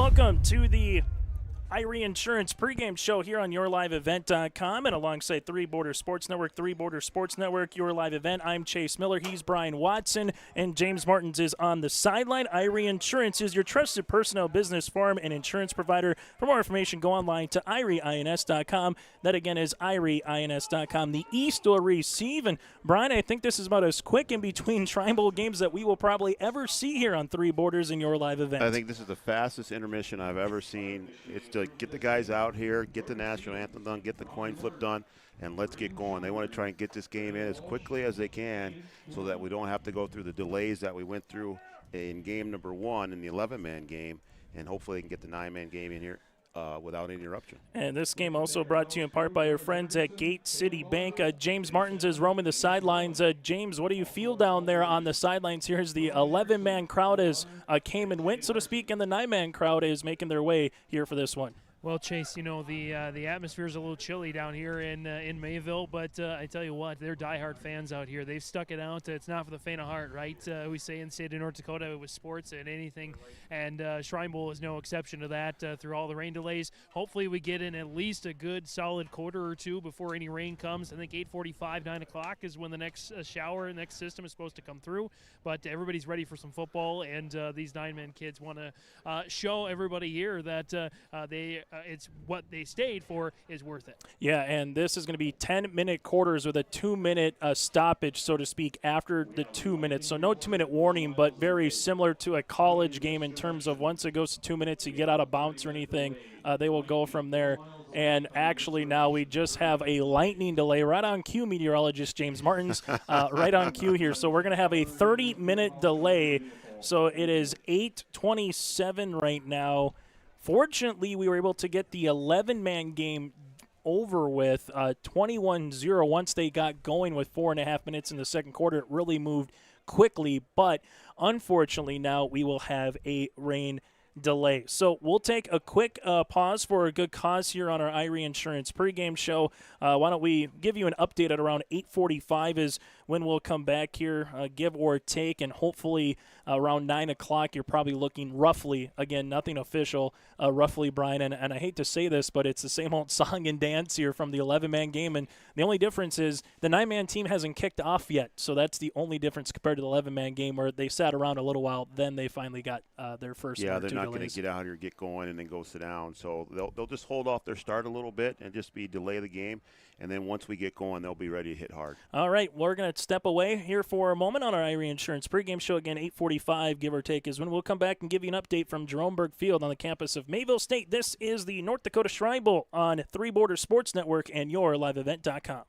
welcome to the Irie Insurance pregame show here on YourLiveEvent.com and alongside Three Border Sports Network, Three Border Sports Network, Your Live Event. I'm Chase Miller. He's Brian Watson, and James Martins is on the sideline. Irie Insurance is your trusted personnel business farm and insurance provider. For more information, go online to IrieINS.com. That again is IrieINS.com. The East will receive, and Brian, I think this is about as quick in between Shrine Bowl games that we will probably ever see here on Three Borders in Your Live Event. I think this is the fastest intermission I've ever seen. It's to get the guys out here, get the national anthem done, get the coin flip done, and let's get going. They want to try and get this game in as quickly as they can so that we don't have to go through the delays that we went through in game number 1 in the 11-man game, and hopefully they can get the 9-man game in here without any interruption. And this game also brought to you in part by our friends at Gate City Bank. James Martins is roaming the sidelines. James, what do you feel down there on the sidelines here as the 11-man crowd has came and went, so to speak, and the 9-man crowd is making their way here for this one? Well, Chase, you know, the atmosphere is a little chilly down here in Mayville, but I tell you what, they're diehard fans out here. They've stuck it out. It's not for the faint of heart, right? We say in the state of North Dakota with sports and anything, and Shrine Bowl is no exception to that through all the rain delays. Hopefully we get in at least a good solid quarter or two before any rain comes. I think 8:45, 9 o'clock is when the next next system is supposed to come through, but everybody's ready for some football, and these 9-man kids want to show everybody here that it's what they stayed for is worth it. Yeah, and this is going to be 10-minute quarters with a 2-minute stoppage, so to speak, after the 2 minutes. So no 2-minute warning, but very similar to a college game in terms of once it goes to 2 minutes, you get out of bounds or anything, they will go from there. And actually now we just have a lightning delay right on cue, meteorologist James Martins, right on cue here. So we're going to have a 30-minute delay. So it is 8:27 right now. Fortunately, we were able to get the 11-man game over with 21-0 once they got going with 4.5 minutes in the second quarter. It really moved quickly, but unfortunately now we will have a rain delay. So we'll take a quick pause for a good cause here on our Irie Insurance pregame show. Why don't we give you an update at around 8:45 is when we'll come back here, give or take, and hopefully around 9 o'clock you're probably looking roughly, again, nothing official, roughly, Brian, and I hate to say this, but it's the same old song and dance here from the 11-man game, and the only difference is the 9-man team hasn't kicked off yet, so that's the only difference compared to the 11-man game where they sat around a little while, then they finally got their first Yeah, they're not going to get out here, get going, and then go sit down, so they'll just hold off their start a little bit and just delay the game, and then once we get going, they'll be ready to hit hard. All right, we're going to step away here for a moment on our Irie Insurance pregame show. Again, 8:45, give or take, is when we'll come back and give you an update from Jeromeburg Field on the campus of Mayville State. This is the North Dakota Shrine Bowl on Three Border Sports Network and YourLiveEvent.com.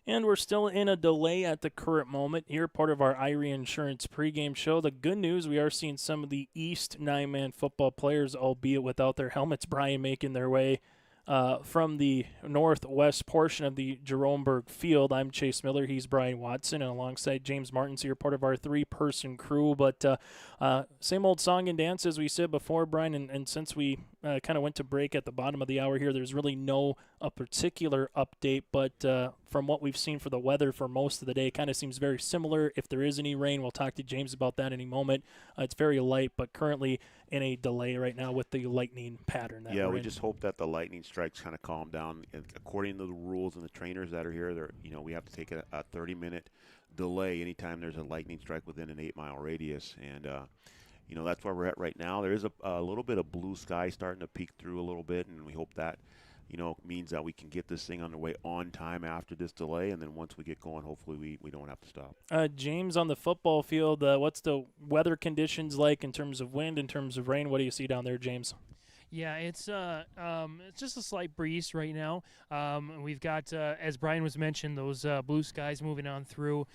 And we're still in a delay at the current moment here, part of our Irie Insurance pregame show. The good news, we are seeing some of the East nine-man football players, albeit without their helmets, Brian, making their way from the northwest portion of the Jeromeburg field. I'm Chase Miller. He's Brian Watson, and alongside James Martins here, part of our three-person crew. But same old song and dance as we said before, Brian, and since we kind of went to break at the bottom of the hour here, there's really no particular update, but from what we've seen for the weather for most of the day, it kind of seems very similar. If there is any rain, we'll talk to James about that in a moment. It's very light, but currently in a delay right now with the lightning pattern. That we just hope that the lightning strikes kind of calm down. According to the rules and the trainers that are here, we have to take a 30-minute delay anytime there's a lightning strike within an 8-mile radius. And, that's where we're at right now. There is a little bit of blue sky starting to peek through a little bit, and we hope that means that we can get this thing underway on time after this delay, and then once we get going, hopefully we don't have to stop. James, on the football field, what's the weather conditions like in terms of wind, in terms of rain? What do you see down there, James? Yeah, it's just a slight breeze right now. We've got, as Brian was mentioned, those blue skies moving on through,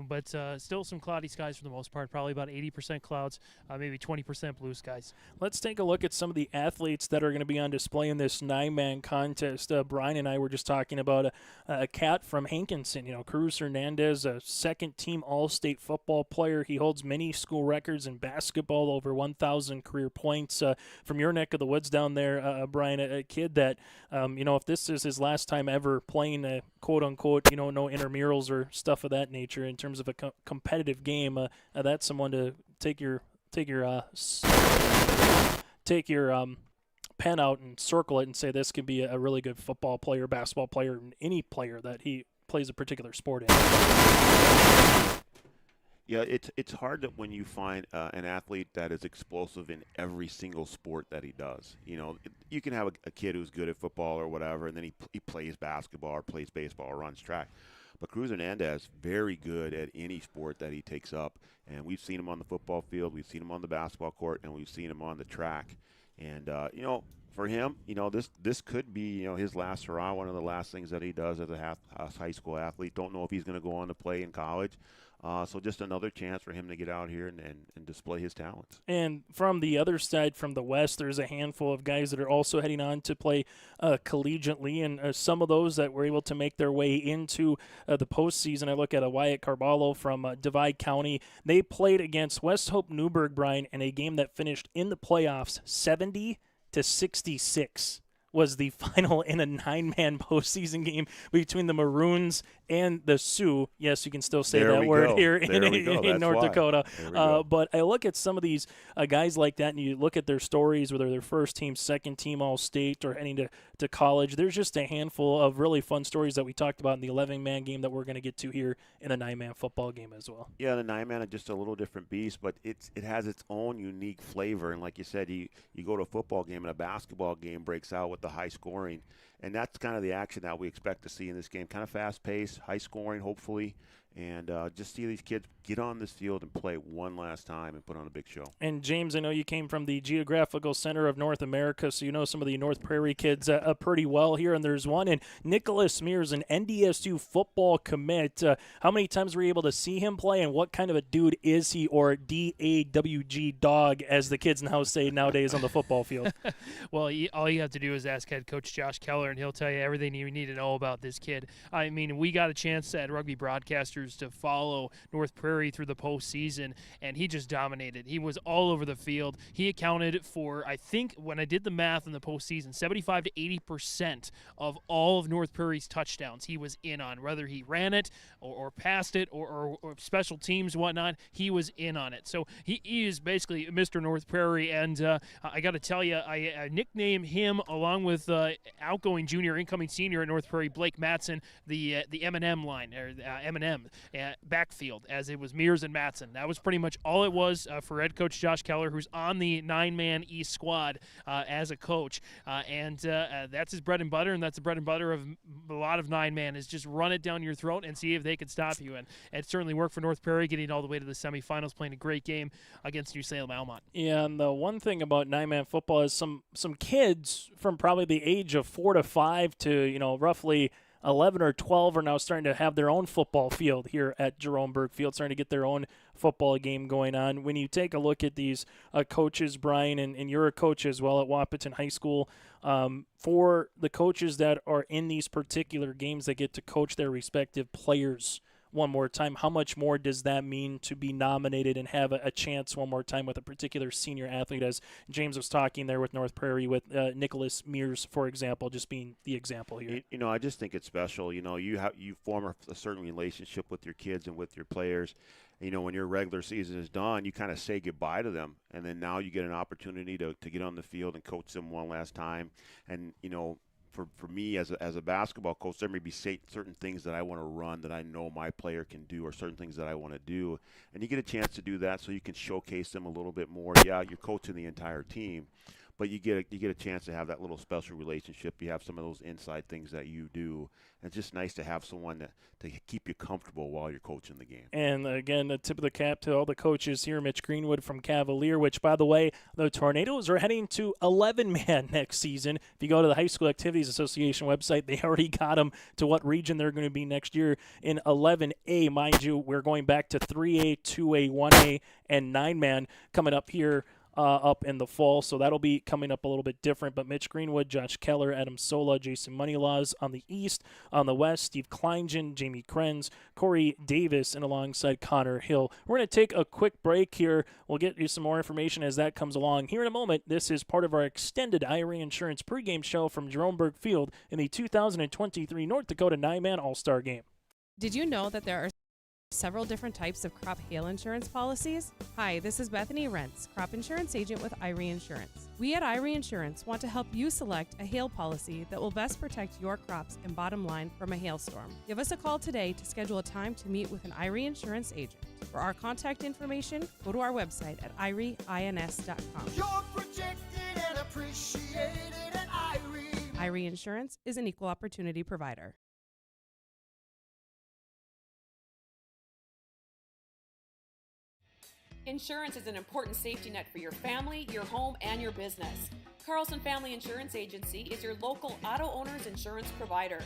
but still some cloudy skies for the most part, probably about 80% clouds, maybe 20% blue skies. Let's take a look at some of the athletes that are going to be on display in this nine-man contest. Brian and I were just talking about a cat from Hankinson, Cruz Hernandez, a second-team All-State football player. He holds many school records in basketball, over 1,000 career points. From your neck of the woods down there, Brian, a kid that, if this is his last time ever playing a quote-unquote, no intramurals or stuff of that nature in terms of a competitive game, that's someone to take your pen out and circle it and say this could be a really good football player, basketball player, and any player that he plays a particular sport in. Yeah, it's hard that when you find an athlete that is explosive in every single sport that he does. You can have a kid who's good at football or whatever, and then he plays basketball or plays baseball or runs track. But Cruz Hernandez, very good at any sport that he takes up. And we've seen him on the football field, we've seen him on the basketball court, and we've seen him on the track. And, for him, this could be, his last hurrah, one of the last things that he does as a high school athlete. Don't know if he's going to go on to play in college. So just another chance for him to get out here and display his talents. And from the other side, from the West, there's a handful of guys that are also heading on to play collegiately, and some of those that were able to make their way into the postseason. I look at a Wyatt Carballo from Divide County. They played against West Hope Newburgh, Brian, in a game that finished in the playoffs 70-66. Was the final in a nine-man postseason game between the Maroons and the Sioux. Yes, you can still say that word here in North Dakota. But I look at some of these guys like that, and you look at their stories, whether they're first team, second team, All-State, or heading to college. There's just a handful of really fun stories that we talked about in the 11-man game that we're going to get to here in the nine-man football game as well. Yeah, the nine-man is just a little different beast, but it has its own unique flavor. And like you said, you go to a football game and a basketball game breaks out with the high scoring, and that's kind of the action that we expect to see in this game. Kind of fast-paced, high scoring, hopefully, and just see these kids get on this field and play one last time and put on a big show. And James, I know you came from the geographical center of North America, so you know some of the North Prairie kids pretty well here, and there's one, and Nicholas Mears, an NDSU football commit. How many times were you able to see him play, and what kind of a dude is he, or DAWG dog, as the kids now say nowadays on the football field? Well, all you have to do is ask head coach Josh Keller, and he'll tell you everything you need to know about this kid. I mean, we got a chance at Rugby Broadcasters to follow North Prairie through the postseason, and he just dominated. He was all over the field. He accounted for, I think, when I did the math in the postseason, 75 to 80% of all of North Prairie's touchdowns he was in on. Whether he ran it or passed it or special teams, whatnot, he was in on it. So he is basically Mr. North Prairie, and I got to tell you, I nicknamed him, along with outgoing junior, incoming senior at North Prairie, Blake Matson, the M&M line, or M&M backfield, as it was Mears and Matson. That was pretty much all it was for head coach Josh Keller, who's on the nine-man East squad as a coach. And that's his bread and butter, and that's the bread and butter of a lot of nine-man, is just run it down your throat and see if they can stop you. And it certainly worked for North Prairie, getting all the way to the semifinals, playing a great game against New Salem Almont. Yeah, and the one thing about nine-man football is some kids from probably the age of 4 to 5 to, roughly 11 or 12 are now starting to have their own football field here at Jerome Burke Field, starting to get their own football game going on. When you take a look at these coaches, Brian, and you're a coach as well at Wahpeton High School, for the coaches that are in these particular games that get to coach their respective players one more time, how much more does that mean to be nominated and have a chance one more time with a particular senior athlete, as James was talking there with North Prairie with Nicholas Mears, for example, just being the example here? I just think it's special. You form a certain relationship with your kids and with your players. When your regular season is done, you kind of say goodbye to them, and then now you get an opportunity to get on the field and coach them one last time. And for me as a basketball coach, there may be certain things that I want to run that I know my player can do, or certain things that I want to do, and you get a chance to do that so you can showcase them a little bit more. Yeah, you're coaching the entire team, but you get a chance to have that little special relationship. You have some of those inside things that you do. And it's just nice to have someone to keep you comfortable while you're coaching the game. And again, the tip of the cap to all the coaches here. Mitch Greenwood from Cavalier, which, by the way, the Tornadoes are heading to 11-man next season. If you go to the High School Activities Association website, they already got them to what region they're going to be next year in 11A. Mind you, we're going back to 3A, 2A, 1A, and 9-man coming up here up in the fall, so that'll be coming up a little bit different. But Mitch Greenwood, Josh Keller, Adam Sola, Jason Moneylaws on the east. On the west, Steve Kleingen, Jamie Krenz, Corey Davis, and alongside Connor Hill. We're going to take a quick break here. We'll get you some more information as that comes along here in a moment. This is part of our extended IRA Insurance pregame show from Jerome Burke Field in the 2023 North Dakota 9-man All-Star Game. Did you know that there are several different types of crop hail insurance policies? Hi, this is Bethany Rentz, crop insurance agent with IRE Insurance. We at IRE Insurance want to help you select a hail policy that will best protect your crops and bottom line from a hailstorm. Give us a call today to schedule a time to meet with an IRE Insurance agent. For our contact information, go to our website at ireins.com. You're protected and appreciated at IRE. IRE Insurance is an equal opportunity provider. Insurance is an important safety net for your family, your home, and your business. Carlson Family Insurance Agency is your local auto owner's insurance provider.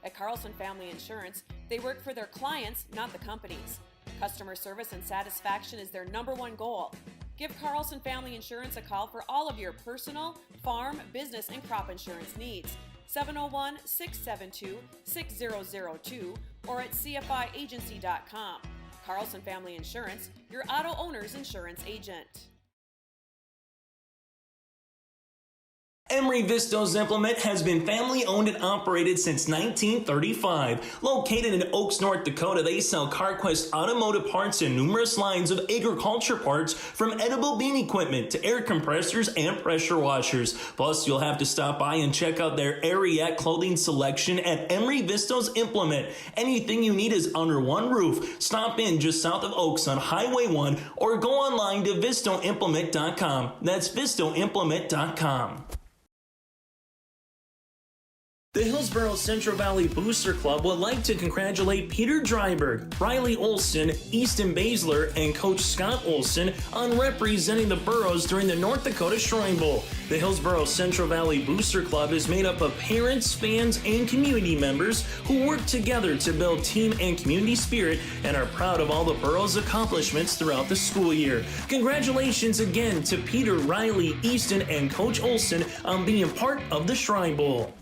At Carlson Family Insurance, they work for their clients, not the companies. Customer service and satisfaction is their #1 goal. Give Carlson Family Insurance a call for all of your personal, farm, business, and crop insurance needs. 701-672-6002 or at cfiagency.com. Carlson Family Insurance, your auto owner's insurance agent. Emery Vistos Implement has been family-owned and operated since 1935. Located in Oaks, North Dakota, they sell CarQuest automotive parts and numerous lines of agriculture parts, from edible bean equipment to air compressors and pressure washers. Plus, you'll have to stop by and check out their Ariat clothing selection at Emery Vistos Implement. Anything you need is under one roof. Stop in just south of Oaks on Highway 1 or go online to vistoimplement.com. That's vistoimplement.com. The Hillsborough Central Valley Booster Club would like to congratulate Peter Dryberg, Riley Olson, Easton Baszler, and Coach Scott Olson on representing the boroughs during the North Dakota Shrine Bowl. The Hillsborough Central Valley Booster Club is made up of parents, fans, and community members who work together to build team and community spirit and are proud of all the borough's accomplishments throughout the school year. Congratulations again to Peter, Riley, Easton, and Coach Olson on being part of the Shrine Bowl.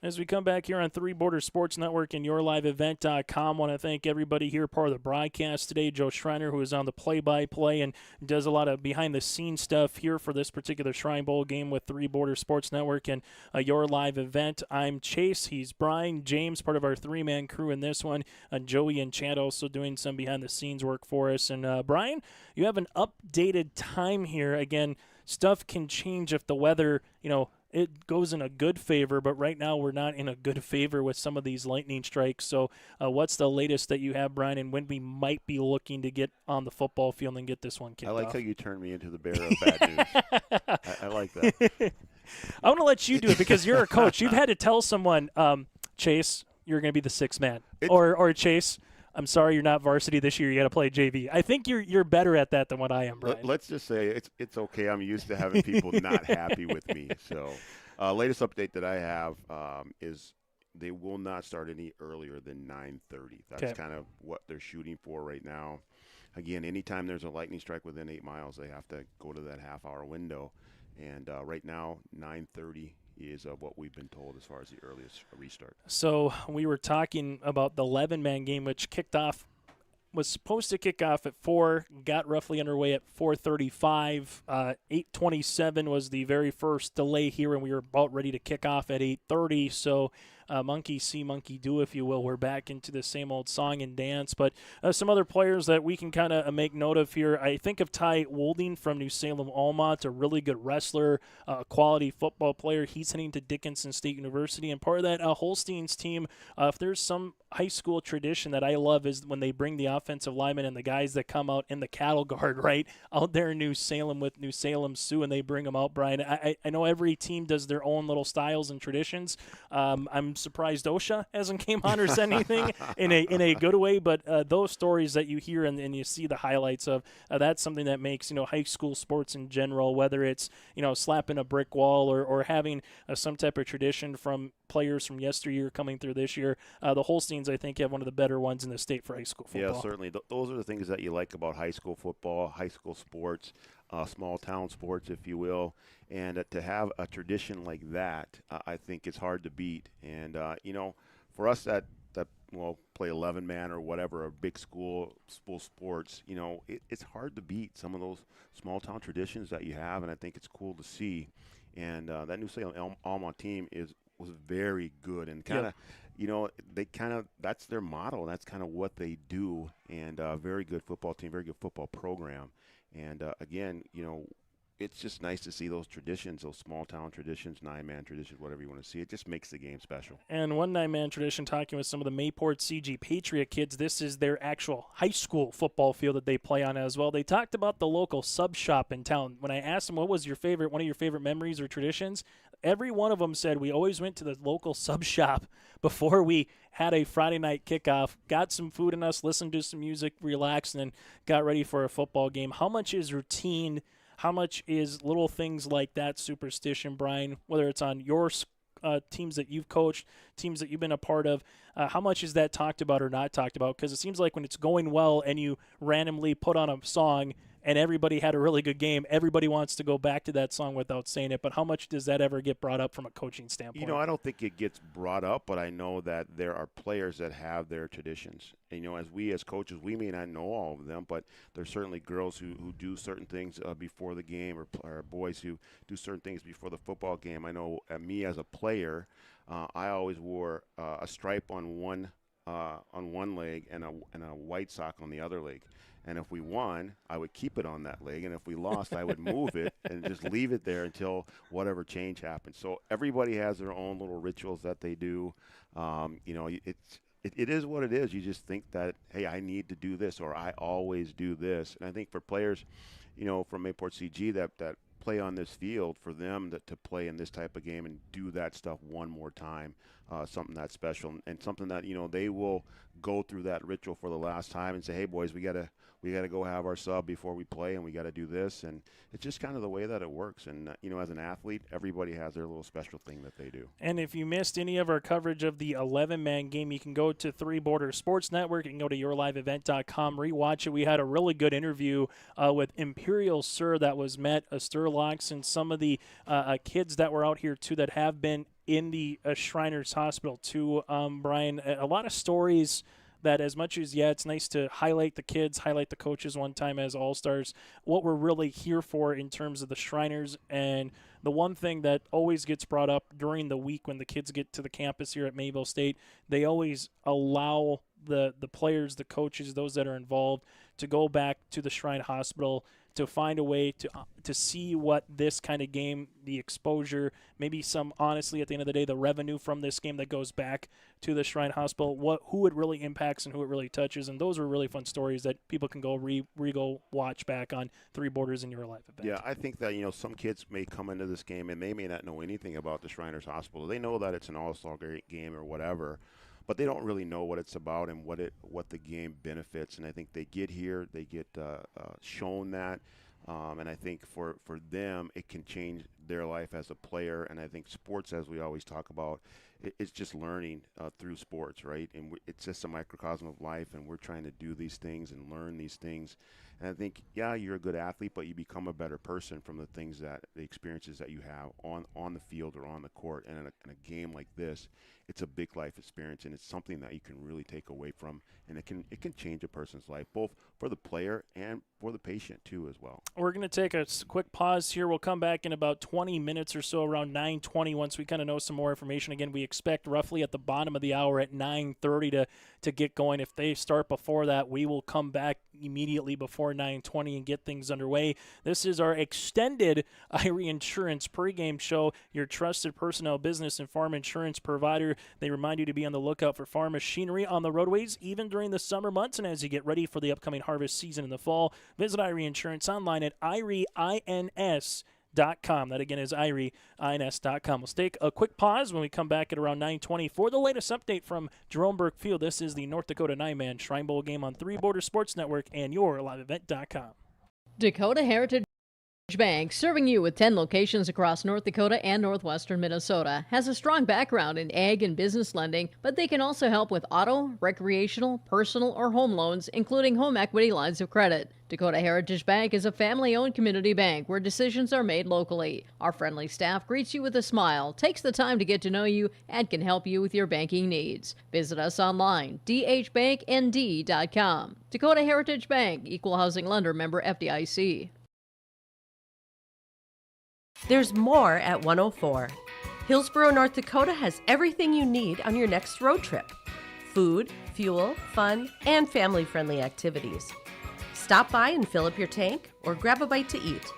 As we come back here on Three Border Sports Network and YourLiveEvent.com, I want to thank everybody here part of the broadcast today. Joe Schreiner, who is on the play-by-play and does a lot of behind-the-scenes stuff here for this particular Shrine Bowl game with Three Border Sports Network and Your Live Event. I'm Chase. He's Brian. James, part of our three-man crew in this one. Joey and Chad also doing some behind-the-scenes work for us. And Brian, you have an updated time here. Again, stuff can change if the weather, it goes in a good favor, but right now we're not in a good favor with some of these lightning strikes. So what's the latest that you have, Brian, and when we might be looking to get on the football field and get this one kicked off? I like how you turned me into the bearer of bad news. I like that. I want to let you do it because you're a coach. You've had to tell someone, Chase, you're going to be the sixth man. Or Chase, I'm sorry you're not varsity this year. You got to play JV. I think you're better at that than what I am, Brian. Let's just say it's okay. I'm used to having people not happy with me. So Latest update that I have is they will not start any earlier than 9:30. That's kind of what they're shooting for right now. Again, anytime there's a lightning strike within 8 miles, they have to go to that half-hour window. And right now, 9:30 is what we've been told as far as the earliest restart. So we were talking about the 11-man game, which was supposed to kick off at 4, got roughly underway at 4:35. 8:27 was the very first delay here, and we were about ready to kick off at 8:30. So monkey see, monkey do, if you will. We're back into the same old song and dance. But some other players that we can kind of make note of here, I think of Ty Wolding from New Salem Almont, a really good wrestler, a quality football player. He's heading to Dickinson State University. And part of that Holstein's team, if there's some high school tradition that I love, is when they bring the offensive linemen and the guys that come out in the cattle guard, right, out there in New Salem with New Salem Sioux, and they bring them out, Brian. I know every team does their own little styles and traditions. I'm surprised OSHA hasn't came on or said anything in a good way, but those stories that you hear and you see the highlights of, that's something that makes high school sports in general, whether it's slapping a brick wall or having some type of tradition from players from yesteryear coming through this year. The Holsteins, I think, have one of the better ones in the state for high school football. Yeah, certainly. Those are the things that you like about high school football, high school sports, small town sports, if you will. And to have a tradition like that, I think it's hard to beat. And, for us that play 11-man or whatever, or big school sports, it's hard to beat some of those small town traditions that you have. And I think it's cool to see. And that New Salem Almont team was very good and kind of, that's their motto. That's kind of what they do. And very good football team, very good football program. And again, it's just nice to see those traditions, those small town traditions, 9-man traditions, whatever you want to see. It just makes the game special. And one 9-man tradition, talking with some of the Mayport CG Patriot kids, this is their actual high school football field that they play on as well. They talked about the local sub shop in town. When I asked them what was one of your favorite memories or traditions, every one of them said we always went to the local sub shop before we had a Friday night kickoff, got some food in us, listened to some music, relaxed, and then got ready for a football game. How much is routine? How much is little things like that superstition, Brian, whether it's on your teams that you've coached, teams that you've been a part of, how much is that talked about or not talked about? Because it seems like when it's going well and you randomly put on a song and everybody had a really good game, everybody wants to go back to that song without saying it. But how much does that ever get brought up from a coaching standpoint? I don't think it gets brought up, but I know that there are players that have their traditions. And, as coaches, we may not know all of them, but there's certainly girls who do certain things before the game, or boys who do certain things before the football game. I know me as a player, I always wore a stripe on one leg and a white sock on the other leg. And if we won, I would keep it on that leg. And if we lost, I would move it and just leave it there until whatever change happens. So everybody has their own little rituals that they do. It is what it is. You just think that, hey, I need to do this, or I always do this. And I think for players, from Mayport CG that play on this field, for them to play in this type of game and do that stuff one more time, something that's special and something that they will go through that ritual for the last time and say, hey boys, we gotta go have our sub before we play, and we got to do this. And it's just kind of the way that it works. And as an athlete, everybody has their little special thing that they do. And if you missed any of our coverage of the 11-man game, you can go to Three Borders Sports Network. You can go to yourliveevent.com, rewatch it. We had a really good interview with Imperial Sir that was met, Sturlocks, and some of the kids that were out here too that have been in the Shriners Hospital too. Brian, a lot of stories that, as much as, it's nice to highlight the kids, highlight the coaches one time as all-stars, what we're really here for in terms of the Shriners. And the one thing that always gets brought up during the week when the kids get to the campus here at Mayville State, they always allow the players, the coaches, those that are involved, to go back to the Shrine Hospital to find a way to see what this kind of game, the exposure, maybe some, honestly, at the end of the day, the revenue from this game that goes back to the Shrine Hospital, who it really impacts and who it really touches. And those were really fun stories that people can go go watch back on Three Borders in Your Life event. Yeah, I think that, some kids may come into this game and they may not know anything about the Shriners Hospital. They know that it's an all-star game or whatever, but they don't really know what it's about and what the game benefits. And I think they get here, they get shown that, and I think for them it can change their life as a player. And I think sports, as we always talk about, it's just learning through sports, right? And it's just a microcosm of life, and we're trying to do these things and learn these things. And I think, yeah, you're a good athlete, but you become a better person from the experiences that you have on the field or on the court. And in a game like this, it's a big life experience, and it's something that you can really take away from, and it can change a person's life, both for the player and for the patient too as well. We're going to take a quick pause here. We'll come back in about 20 minutes or so, around 9:20, once we kind of know some more information. Again, we expect roughly at the bottom of the hour at 9:30 to get going. If they start before that, we will come back immediately before 9:20 and get things underway. This is our extended Irie Insurance pregame show, your trusted personnel business and farm insurance provider. They remind you to be on the lookout for farm machinery on the roadways, even during the summer months and as you get ready for the upcoming harvest season in the fall. Visit Irie Insurance online at irieins.com. That again is irieins.com. We'll take a quick pause when we come back at around 9:20 for the latest update from Jerome Burke Field. This is the North Dakota 9-man Shrine Bowl game on 3 Border Sports Network and your liveevent.com. Dakota Heritage Bank, serving you with 10 locations across North Dakota and northwestern Minnesota, has a strong background in ag and business lending, but they can also help with auto, recreational, personal, or home loans, including home equity lines of credit. Dakota Heritage Bank is a family-owned community bank where decisions are made locally. Our friendly staff greets you with a smile, takes the time to get to know you, and can help you with your banking needs. Visit us online, dhbanknd.com. Dakota Heritage Bank, Equal Housing Lender, member FDIC. There's more at 104. Hillsborough, North Dakota has everything you need on your next road trip. Food, fuel, fun, and family-friendly activities. Stop by and fill up your tank or grab a bite to eat.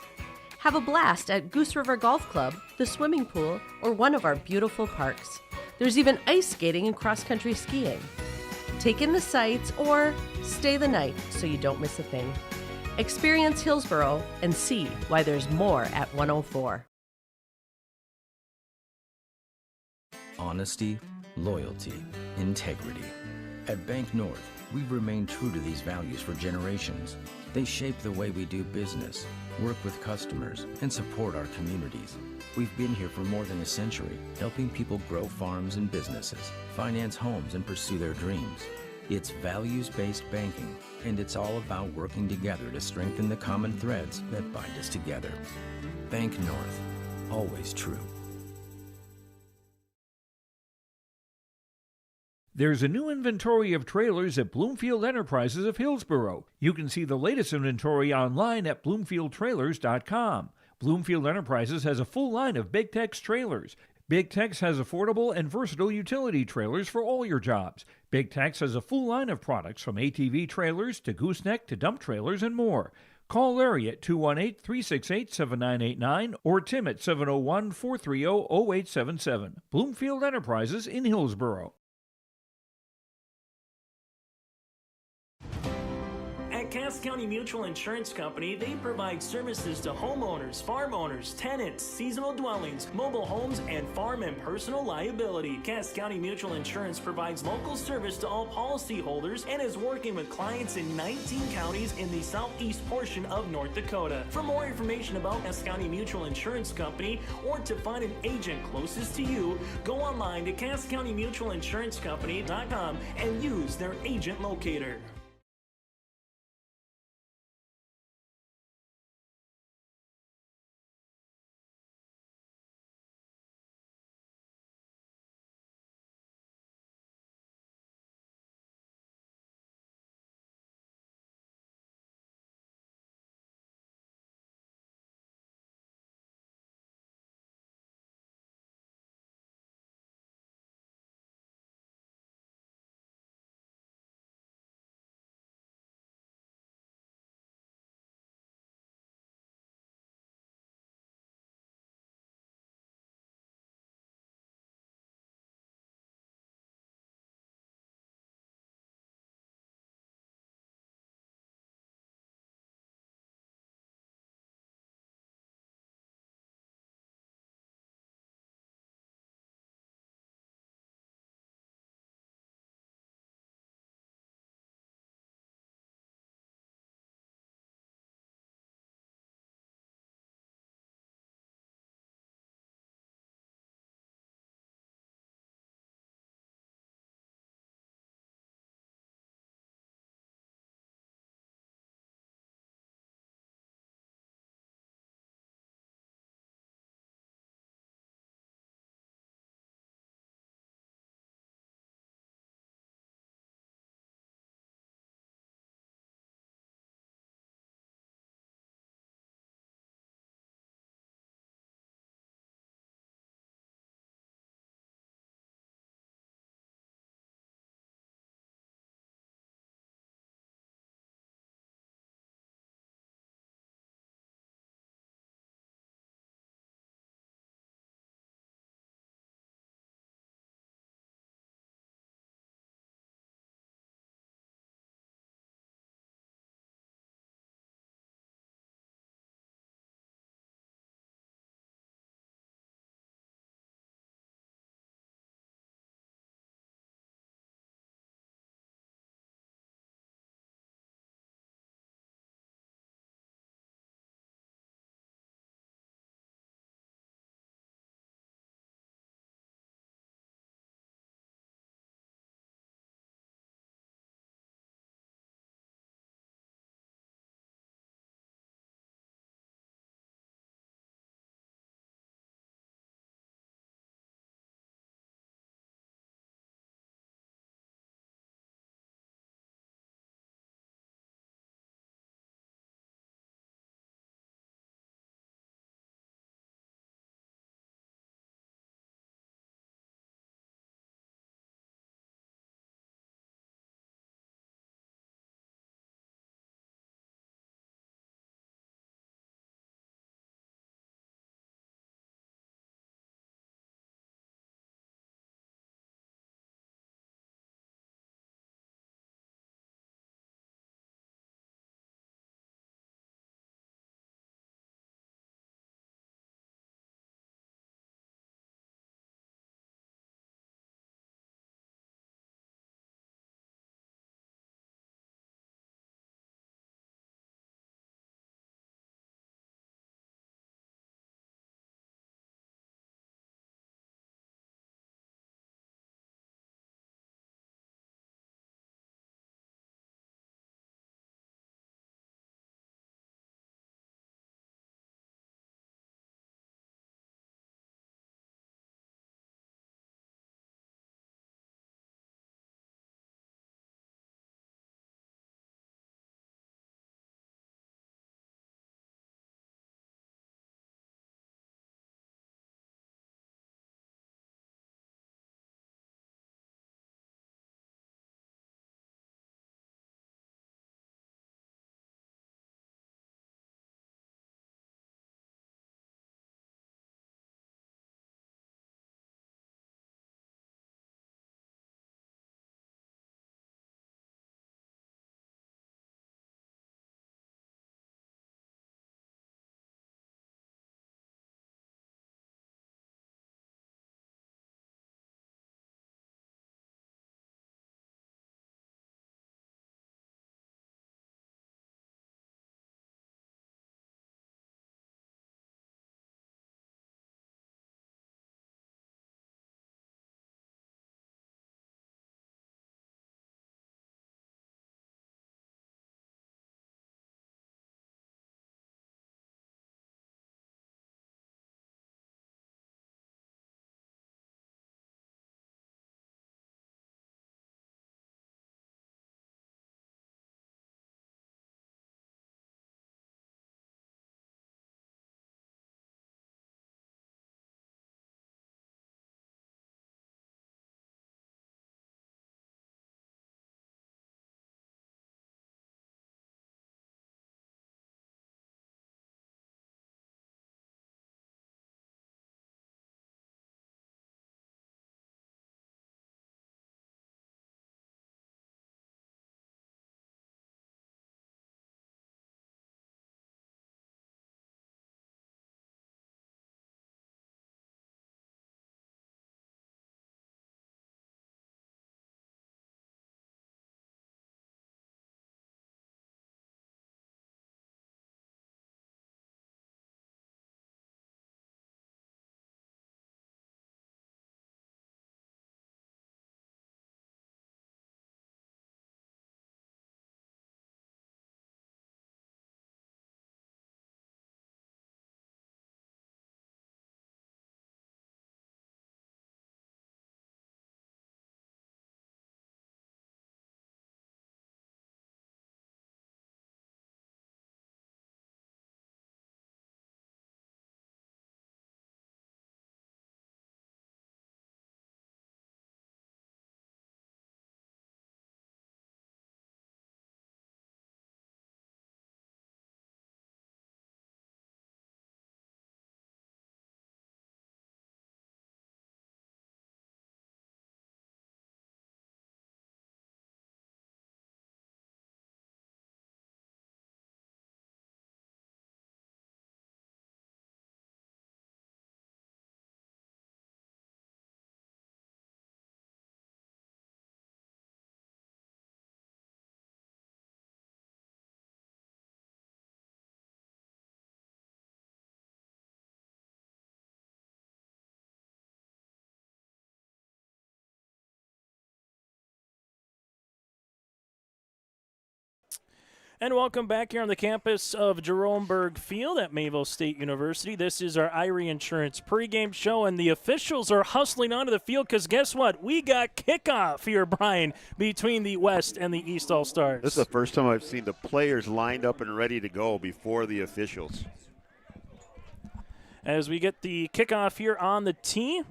Have a blast at Goose River Golf Club, the swimming pool, or one of our beautiful parks. There's even ice skating and cross-country skiing. Take in the sights or stay the night so you don't miss a thing. Experience Hillsborough and see why there's more at 104. Honesty, loyalty, integrity. At Bank North, we've remained true to these values for generations. They shape the way we do business, work with customers, and support our communities. We've been here for more than a century, helping people grow farms and businesses, finance homes, and pursue their dreams. It's values-based banking, and it's all about working together to strengthen the common threads that bind us together. Bank North, always true. There's a new inventory of trailers at Bloomfield Enterprises of Hillsborough. You can see the latest inventory online at bloomfieldtrailers.com. Bloomfield Enterprises has a full line of Big Tex trailers. Big Tex has affordable and versatile utility trailers for all your jobs. Big Tex has a full line of products from ATV trailers to gooseneck to dump trailers and more. Call Larry at 218-368-7989 or Tim at 701-430-0877. Bloomfield Enterprises in Hillsborough. Cass County Mutual Insurance Company, they provide services to homeowners, farm owners, tenants, seasonal dwellings, mobile homes, and farm and personal liability. Cass County Mutual Insurance provides local service to all policyholders and is working with clients in 19 counties in the southeast portion of North Dakota. For more information about Cass County Mutual Insurance Company or to find an agent closest to you, go online to CassCountyMutualInsuranceCompany.com and use their agent locator. And welcome back here on the campus of Jerome Berg Field at Mayville State University. This is our Irie Insurance pregame show, and the officials are hustling onto the field because guess what? We got kickoff here, Brian, between the West and the East All-Stars. This is the first time I've seen the players lined up and ready to go before the officials. As we get the kickoff here on the tee.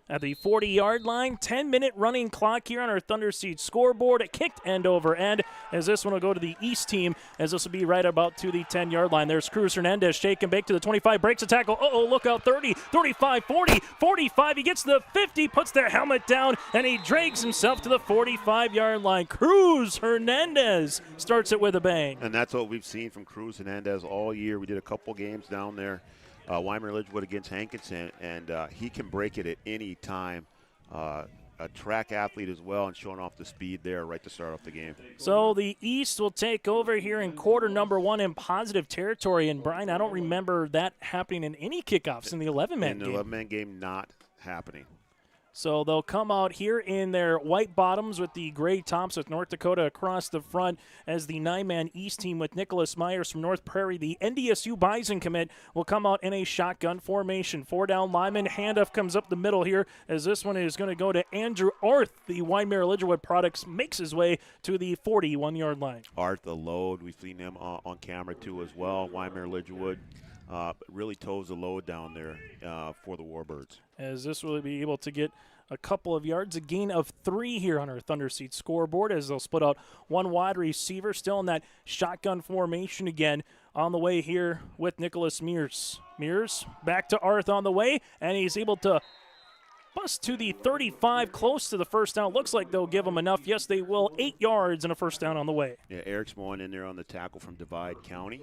At the 40-yard line, 10-minute running clock here on our Thunder Seed scoreboard. It kicked end over end as this one will go to the East team as this will be right about to the 10-yard line. There's Cruz Hernandez, shake and bake to the 25, breaks a tackle. Uh-oh, look out, 30, 35, 40, 45. He gets to the 50, puts the helmet down, and he drags himself to the 45-yard line. Cruz Hernandez starts it with a bang. And that's what we've seen from Cruz Hernandez all year. We did a couple games down there. Weimar Lidgewood against Hankinson, and he can break it at any time. A track athlete as well, and showing off the speed there right to start off the game. So the East will take over here in quarter number one in positive territory. And, Brian, I don't remember that happening in any kickoffs in the 11-man game. In the 11-man game, not happening. So they'll come out here in their white bottoms with the gray tops with North Dakota across the front as the 9-man East team with Nicholas Myers from North Prairie. The NDSU Bison commit will come out in a shotgun formation. 4-down lineman. Handoff comes up the middle here as this one is going to go to Andrew Arth. The Weimar Lidgewood products makes his way to the 41-yard line. Arth, the load. We've seen him on camera too as well. Weimar Lidgewood really toes the load down there for the Warbirds. As this will be able to get a couple of yards, a gain of 3 here on our Thunder Seat scoreboard as they'll split out one wide receiver, still in that shotgun formation again on the way here with Nicholas Mears. Mears back to Arth on the way, and he's able to bust to the 35, close to the first down. Looks like they'll give him enough. Yes, they will. 8 yards and a first down on the way. Yeah, Eric Smoen in there on the tackle from Divide County,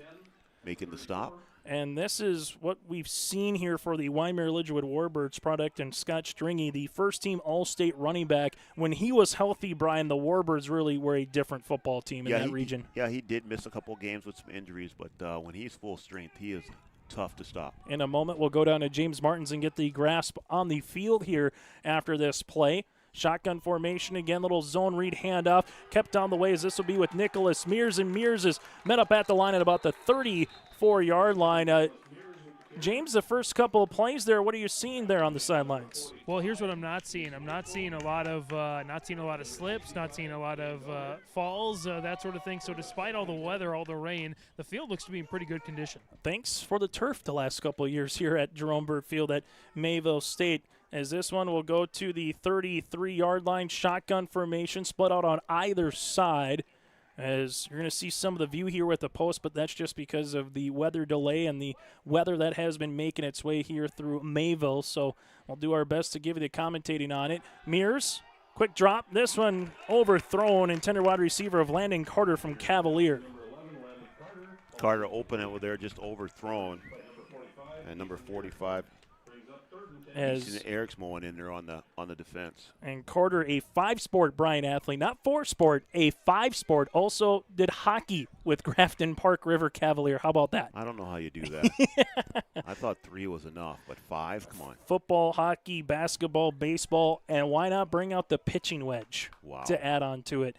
making the stop. And this is what we've seen here for the Weimar Lidgewood Warbirds product and Scott Stringy, the first-team All-State running back. When he was healthy, Brian, the Warbirds really were a different football team in that region. He did miss a couple games with some injuries, but when he's full strength, he is tough to stop. In a moment, we'll go down to James Martins and get the grasp on the field here after this play. Shotgun formation again, little zone read handoff. Kept on the way as this will be with Nicholas Mears, and Mears is met up at the line at about the 34-yard line. James, the first couple of plays there, what are you seeing there on the sidelines? Well, here's what I'm not seeing. I'm not seeing a lot of slips, not seeing a lot of falls, that sort of thing. So despite all the weather, all the rain, the field looks to be in pretty good condition. Thanks for the turf the last couple of years here at Jerome Berg Field at Mayville State. As this one will go to the 33-yard line, shotgun formation, split out on either side. As you're going to see some of the view here with the post, but that's just because of the weather delay and the weather that has been making its way here through Mayville. So we'll do our best to give you the commentating on it. Mears, quick drop. This one overthrown, intended wide receiver of Landon Carter from Cavalier. Carter open it with there, just overthrown. And number 45. As Eric's mowing in there on the defense. And Carter, a 5-sport Brian athlete, not 4-sport, a 5-sport. Also did hockey with Grafton Park River Cavalier. How about that? I don't know how you do that. I thought 3 was enough, but 5, come on. Football, hockey, basketball, baseball, and why not bring out the pitching wedge to add on to it.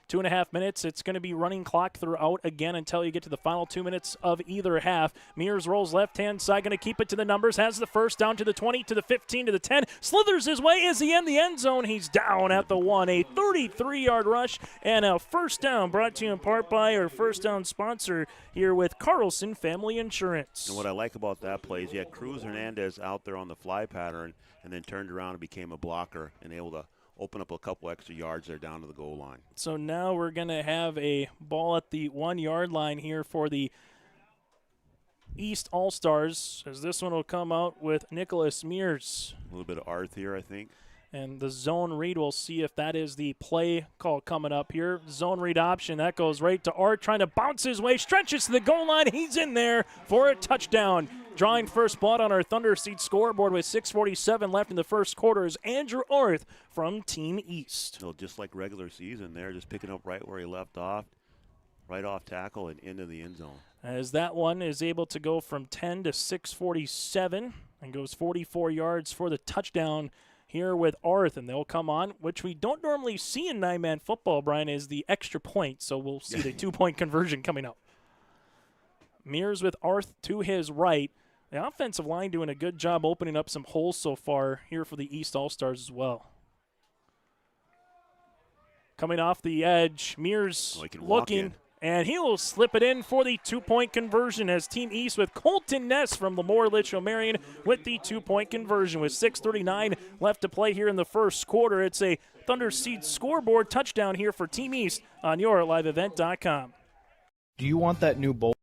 2.5 minutes. It's going to be running clock throughout again until you get to the final 2 minutes of either half. Mears rolls left-hand side, going to keep it to the numbers. Has the first down to the 20, to the 15, to the 10. Slithers his way. Is he in the end zone? He's down at the 1. A 33-yard rush and a first down brought to you in part by our first down sponsor here with Carlson Family Insurance. And what I like about that play is you had Cruz Hernandez out there on the fly pattern and then turned around and became a blocker and able to open up a couple extra yards there down to the goal line. So now we're going to have a ball at the 1-yard line here for the East All-Stars, as this one will come out with Nicholas Mears. A little bit of Arth here, I think. And the zone read, we'll see if that is the play call coming up here. Zone read option, that goes right to Art, trying to bounce his way, stretches to the goal line. He's in there for a touchdown. Drawing first blood on our Thunder Seat scoreboard with 6:47 left in the first quarter is Andrew Arth from Team East. So just like regular season there, just picking up right where he left off, right off tackle and into the end zone. As that one is able to go from 10 to 6:47 and goes 44 yards for the touchdown here with Arth, and they'll come on, which we don't normally see in 9-man football, Brian, is the extra point. So we'll see the 2-point conversion coming up. Mears with Arth to his right. The offensive line doing a good job opening up some holes so far here for the East All-Stars as well. Coming off the edge, Mears looking, and he will slip it in for the 2-point conversion as Team East with Colton Ness from Lemoore Litchfield Marion with the 2-point conversion. With 6:39 left to play here in the first quarter, it's a Thunder Seed scoreboard touchdown here for Team East on your liveevent.com. Do you want that new boat?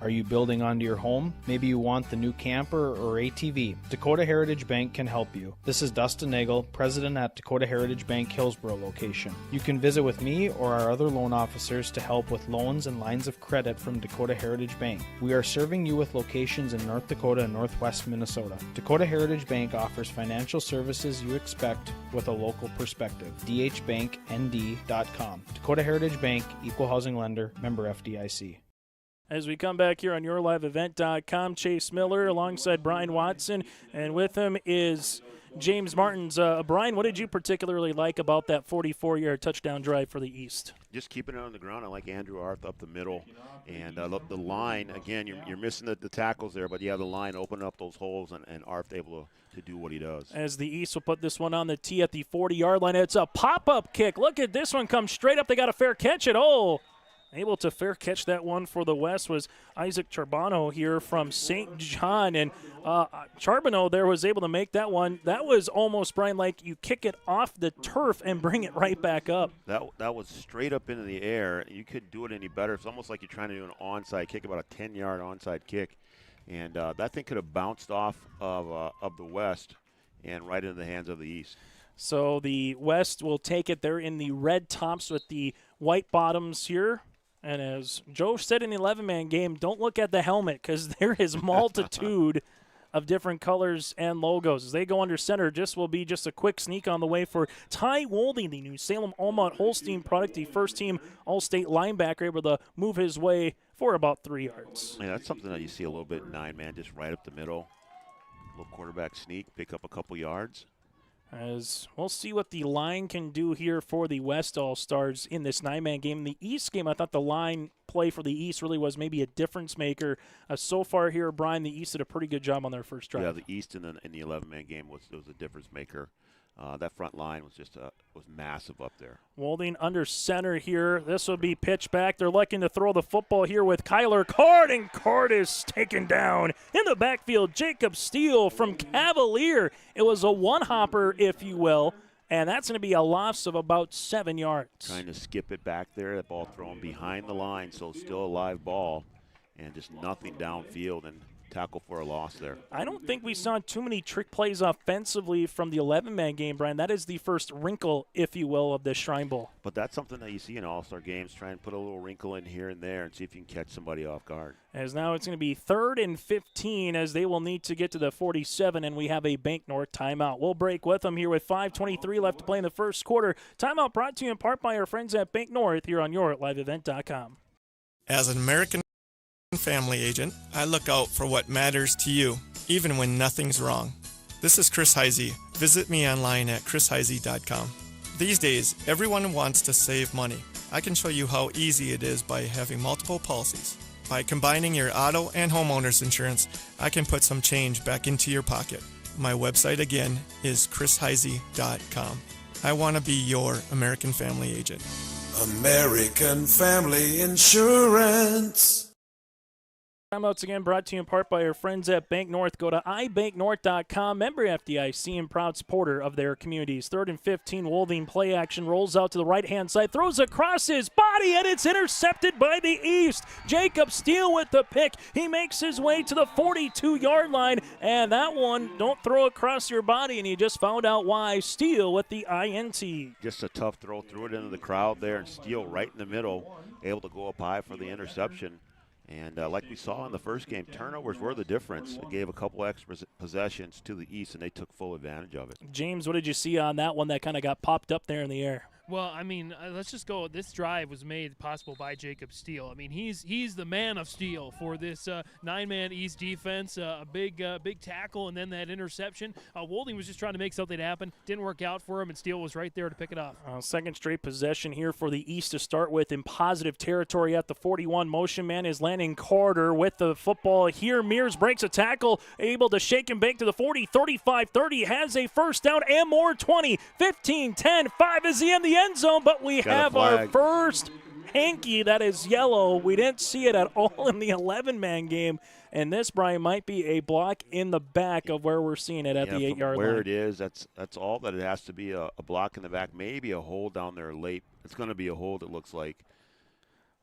Are you building onto your home? Maybe you want the new camper or ATV. Dakota Heritage Bank can help you. This is Dustin Nagel, president at Dakota Heritage Bank Hillsborough location. You can visit with me or our other loan officers to help with loans and lines of credit from Dakota Heritage Bank. We are serving you with locations in North Dakota and Northwest Minnesota. Dakota Heritage Bank offers financial services you expect with a local perspective. dhbanknd.com. Dakota Heritage Bank, equal housing lender, member FDIC. As we come back here on yourliveevent.com, Chase Miller alongside Brian Watson, and with him is James Martins. Brian, what did you particularly like about that 44-yard touchdown drive for the East? Just keeping it on the ground. I like Andrew Arth up the middle. And the line, again, you're missing the tackles there, but you have the line open up those holes, and Arth able to do what he does. As the East will put this one on the tee at the 40-yard line. It's a pop-up kick. Look at this one come straight up. They got a fair catch it. Oh! Able to fair catch that one for the West was Isaac Charbonneau here from St. John. And Charbonneau there was able to make that one. That was almost, Brian, like you kick it off the turf and bring it right back up. That was straight up into the air. You couldn't do it any better. It's almost like you're trying to do an onside kick, about a 10-yard onside kick. And that thing could have bounced off of the West and right into the hands of the East. So the West will take it. They're in the red tops with the white bottoms here. And as Joe said in the 11-man game, don't look at the helmet because there is multitude of different colors and logos. As they go under center, just will be just a quick sneak on the way for Ty Wolding, the new Salem Almont Holstein product, the first-team All-State linebacker, able to move his way for about 3 yards. Yeah, that's something that you see a little bit in 9-man, just right up the middle. Little quarterback sneak, pick up a couple yards. As we'll see what the line can do here for the West All-Stars in this 9-man game. In the East game, I thought the line play for the East really was maybe a difference maker. So far here, Brian, the East did a pretty good job on their first drive. Yeah, the East in the 11-man game was a difference maker. That front line was just was massive up there. Wolding under center here. This will be pitched back. They're looking to throw the football here with Kyler Card, and Card is taken down in the backfield. Jacob Steele from Cavalier. It was a one-hopper, if you will, and that's going to be a loss of about 7 yards. Trying to skip it back there. That ball thrown behind the line, so still a live ball, and just nothing downfield, and tackle for a loss there. I don't think we saw too many trick plays offensively from the 11-man game, Brian. That is the first wrinkle, if you will, of this Shrine Bowl. But that's something that you see in all-star games. Try and put a little wrinkle in here and there and see if you can catch somebody off guard. As now it's going to be 3rd and 15 as they will need to get to the 47, and we have a Bank North timeout. We'll break with them here with 5:23 left to play in the first quarter. Timeout brought to you in part by our friends at Bank North here on yourliveevent.com. As an American family agent, I look out for what matters to you, even when nothing's wrong. This is Chris Heisey. Visit me online at chrisheisey.com. These days, everyone wants to save money. I can show you how easy it is by having multiple policies. By combining your auto and homeowner's insurance, I can put some change back into your pocket. My website again is chrisheisey.com. I want to be your American family agent. American Family Insurance. Timeouts again brought to you in part by our friends at Bank North. Go to ibanknorth.com, member FDIC, and proud supporter of their communities. 3rd and 15, Wolding play action, rolls out to the right-hand side, throws across his body, and it's intercepted by the East. Jacob Steele with the pick. He makes his way to the 42-yard line, and that one, don't throw across your body, and you just found out why. Steele with the INT. Just a tough throw, threw it into the crowd there, and Steele right in the middle, able to go up high for the interception. And like we saw in the first game, turnovers were the difference. It gave a couple extra possessions to the East, and they took full advantage of it. James, what did you see on that one that kind of got popped up there in the air? Well, I mean, let's just go. This drive was made possible by Jacob Steele. I mean, he's the man of steel for this 9-man East defense. A big tackle and then that interception. Wolding was just trying to make something happen. Didn't work out for him, and Steele was right there to pick it off. Second straight possession here for the East to start with in positive territory at the 41. Motion man is Landon Carter with the football here. Mears breaks a tackle, able to shake and bake to the 40, 35, 30, has a first down and more. 20, 15, 10, 5 is he in the end zone, but we have our first hanky that is yellow. We didn't see it at all in the 11-man game, and this, Brian, might be a block in the back of where we're seeing it at the 8-yard line. Where it is, that's all that it has to be, a block in the back, maybe a hold down there late. It's going to be a hold, it looks like.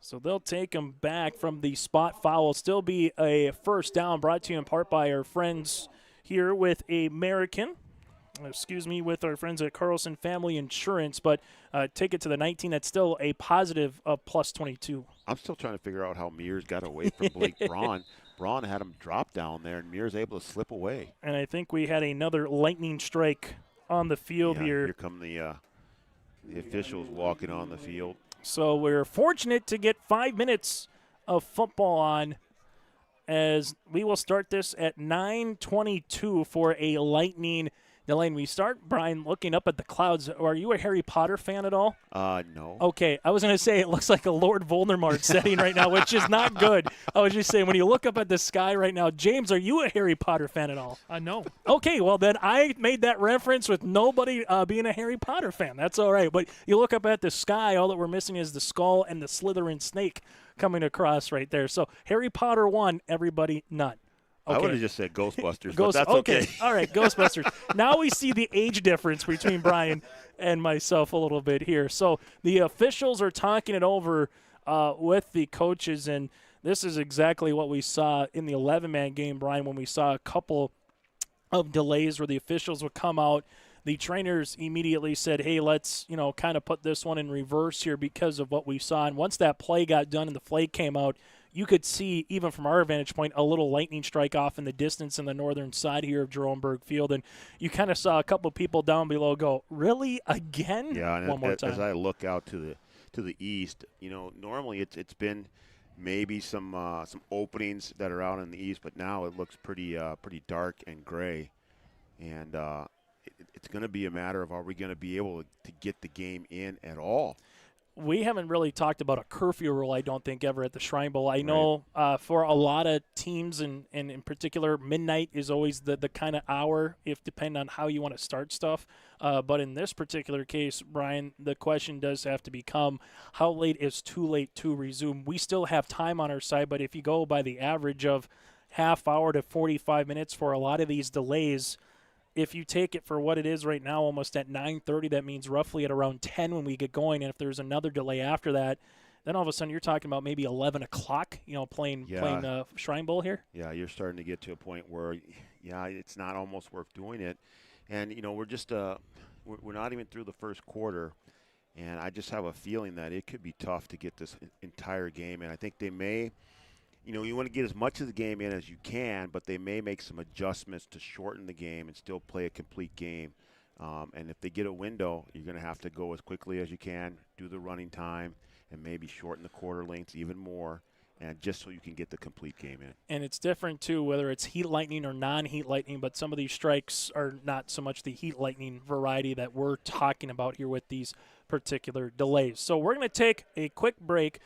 So they'll take him back from the spot foul. Will still be a first down, brought to you in part by our friends here with with our friends at Carlson Family Insurance, but take it to the 19. That's still a positive of plus 22. I'm still trying to figure out how Mears got away from Blake Braun. Braun had him drop down there, and Mears able to slip away. And I think we had another lightning strike on the field here. Here come the officials walking on the field. So we're fortunate to get 5 minutes of football on, as we will start this at 9:22 for a lightning delay. We start, Brian, looking up at the clouds. Are you a Harry Potter fan at all? No. Okay, I was going to say it looks like a Lord Voldemort setting right now, which is not good. I was just saying, when you look up at the sky right now, James, are you a Harry Potter fan at all? No. Okay, well then I made that reference with nobody being a Harry Potter fan. That's all right. But you look up at the sky, all that we're missing is the skull and the Slytherin snake coming across right there. So Harry Potter 1, everybody none. Okay. I would have just said Ghostbusters, but that's okay. All right, Ghostbusters. Now we see the age difference between Brian and myself a little bit here. So the officials are talking it over with the coaches, and this is exactly what we saw in the 11-man game, Brian, when we saw a couple of delays where the officials would come out. The trainers immediately said, hey, let's, kind of put this one in reverse here because of what we saw. And once that play got done and the flag came out, you could see, even from our vantage point, a little lightning strike off in the distance in the northern side here of Jerome Berg Field. And you kind of saw a couple people down below go, really, again? Yeah, and one more time. As I look out to the east, normally it's been maybe some openings that are out in the east, but now it looks pretty dark and gray. And it's going to be a matter of, are we going to be able to get the game in at all? We haven't really talked about a curfew rule, I don't think, ever at the Shrine Bowl. I know for a lot of teams, and in particular, midnight is always the kind of hour, if depending on how you want to start stuff. But in this particular case, Brian, the question does have to become, how late is too late to resume? We still have time on our side, but if you go by the average of half hour to 45 minutes for a lot of these delays, if you take it for what it is right now, almost at 9:30, that means roughly at around 10 when we get going. And if there's another delay after that, then all of a sudden you're talking about maybe 11 o'clock, playing Shrine Bowl here. Yeah, you're starting to get to a point where, it's not almost worth doing it. And, we're just we're not even through the first quarter, and I just have a feeling that it could be tough to get this entire game. And I think they may – you want to get as much of the game in as you can, but they may make some adjustments to shorten the game and still play a complete game. And if they get a window, you're going to have to go as quickly as you can, do the running time, and maybe shorten the quarter lengths even more, and just so you can get the complete game in. And it's different, too, whether it's heat lightning or non-heat lightning, but some of these strikes are not so much the heat lightning variety that we're talking about here with these particular delays. So we're going to take a quick break.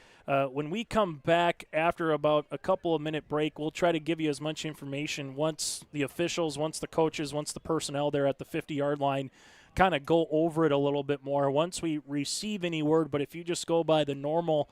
When we come back after about a couple of minute break, we'll try to give you as much information once the officials, once the coaches, once the personnel there at the 50-yard line kind of go over it a little bit more once we receive any word. But if you just go by the normal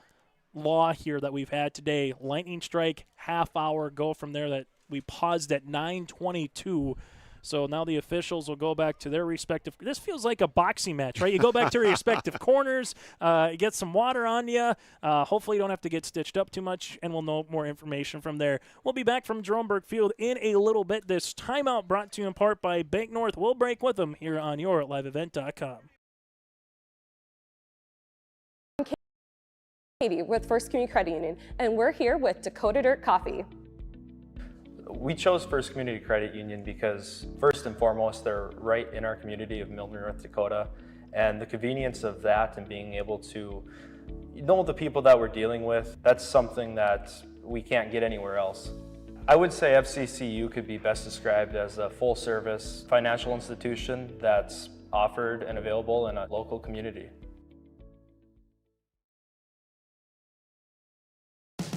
law here that we've had today, lightning strike, half hour, go from there. That we paused at 9:22. So now the officials will go back to their respective – this feels like a boxing match, right? You go back to your respective corners, get some water on you. Hopefully you don't have to get stitched up too much, and we'll know more information from there. We'll be back from Jerome Berg Field in a little bit. This timeout brought to you in part by Bank North. We'll break with them here on your liveevent.com. I'm Katie with First Community Credit Union, and we're here with Dakota Dirt Coffee. We chose First Community Credit Union because, first and foremost, they're right in our community of Milner, North Dakota, And the convenience of that and being able to know the people that we're dealing with, that's something that we can't get anywhere else. I would say FCCU could be best described as a full-service financial institution that's offered and available in a local community.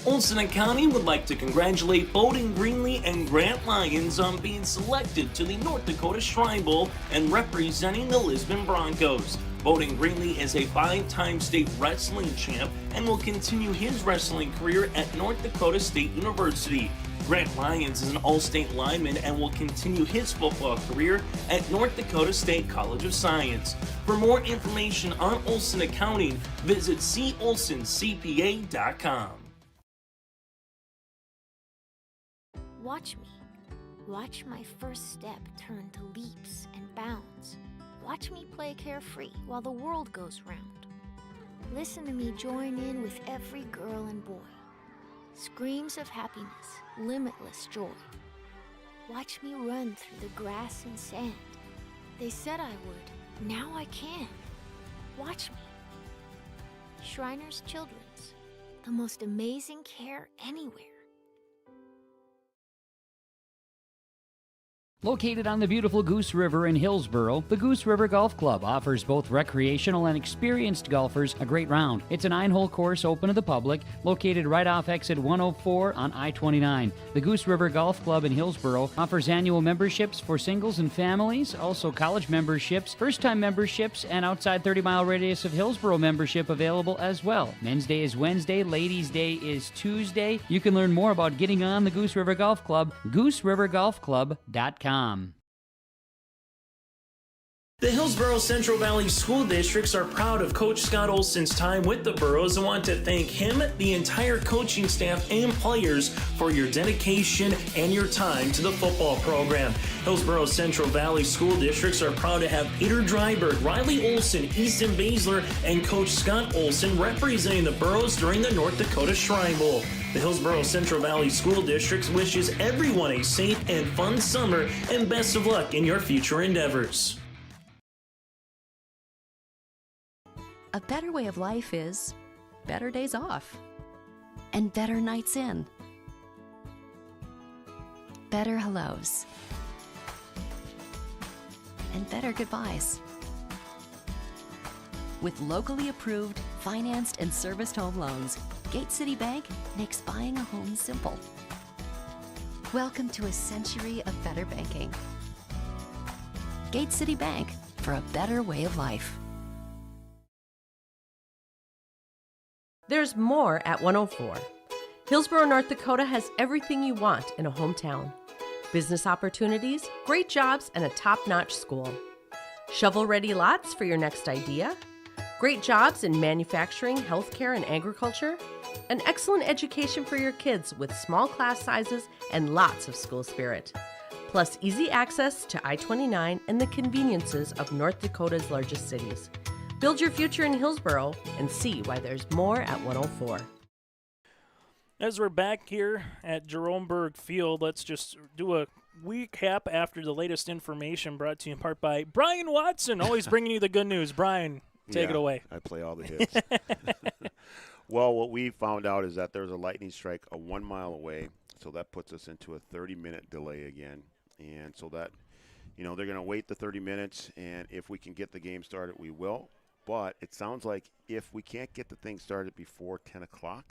Olson County would like to congratulate Bowdoin Greenlee and Grant Lyons on being selected to the North Dakota Shrine Bowl and representing the Lisbon Broncos. Bowdoin Greenlee is a 5-time state wrestling champ and will continue his wrestling career at North Dakota State University. Grant Lyons is an all-state lineman and will continue his football career at North Dakota State College of Science. For more information on Olson Accounting, visit colsoncpa.com. Watch me. Watch my first step turn to leaps and bounds. Watch me play carefree while the world goes round. Listen to me join in with every girl and boy. Screams of happiness, limitless joy. Watch me run through the grass and sand. They said I would, now I can. Watch me. Shriners Children's, the most amazing care anywhere. Located on the beautiful Goose River in Hillsboro, the Goose River Golf Club offers both recreational and experienced golfers a great round. It's a 9-hole course open to the public, located right off exit 104 on I-29. The Goose River Golf Club in Hillsboro offers annual memberships for singles and families, also college memberships, first-time memberships, and outside 30-mile radius of Hillsboro membership available as well. Men's Day is Wednesday, Ladies' Day is Tuesday. You can learn more about getting on the Goose River Golf Club, GooseRiverGolfClub.com. The Hillsboro Central Valley School Districts are proud of Coach Scott Olson's time with the Burros and want to thank him, the entire coaching staff, and players for your dedication and your time to the football program. Hillsboro Central Valley School Districts are proud to have Peter Dryberg, Riley Olson, Easton Baszler, and Coach Scott Olson representing the Burros during the North Dakota Shrine Bowl. The Hillsboro Central Valley School Districts wishes everyone a safe and fun summer and best of luck in your future endeavors. A better way of life is better days off and better nights in. Better hellos and better goodbyes. With locally approved, financed, and serviced home loans, Gate City Bank makes buying a home simple. Welcome to a century of better banking. Gate City Bank, for a better way of life. There's more at 104. Hillsboro, North Dakota has everything you want in a hometown. Business opportunities, great jobs, and a top-notch school. Shovel-ready lots for your next idea. Great jobs in manufacturing, healthcare, and agriculture. An excellent education for your kids with small class sizes and lots of school spirit. Plus easy access to I-29 and the conveniences of North Dakota's largest cities. Build your future in Hillsboro and see why there's more at 104. As we're back here at Jerome Berg Field, let's just do a recap after the latest information brought to you in part by Brian Watson, always bringing you the good news. Brian, take it away. I play all the hits. Well, what we found out is that there's a lightning strike 1 mile away, so that puts us into a 30-minute delay again. And so that, they're going to wait the 30 minutes, and if we can get the game started, we will. But it sounds like if we can't get the thing started before 10 o'clock,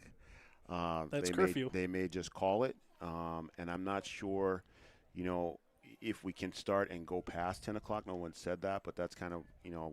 that's curfew. They may just call it, and I'm not sure, if we can start and go past 10 o'clock. No one said that, but that's kind of,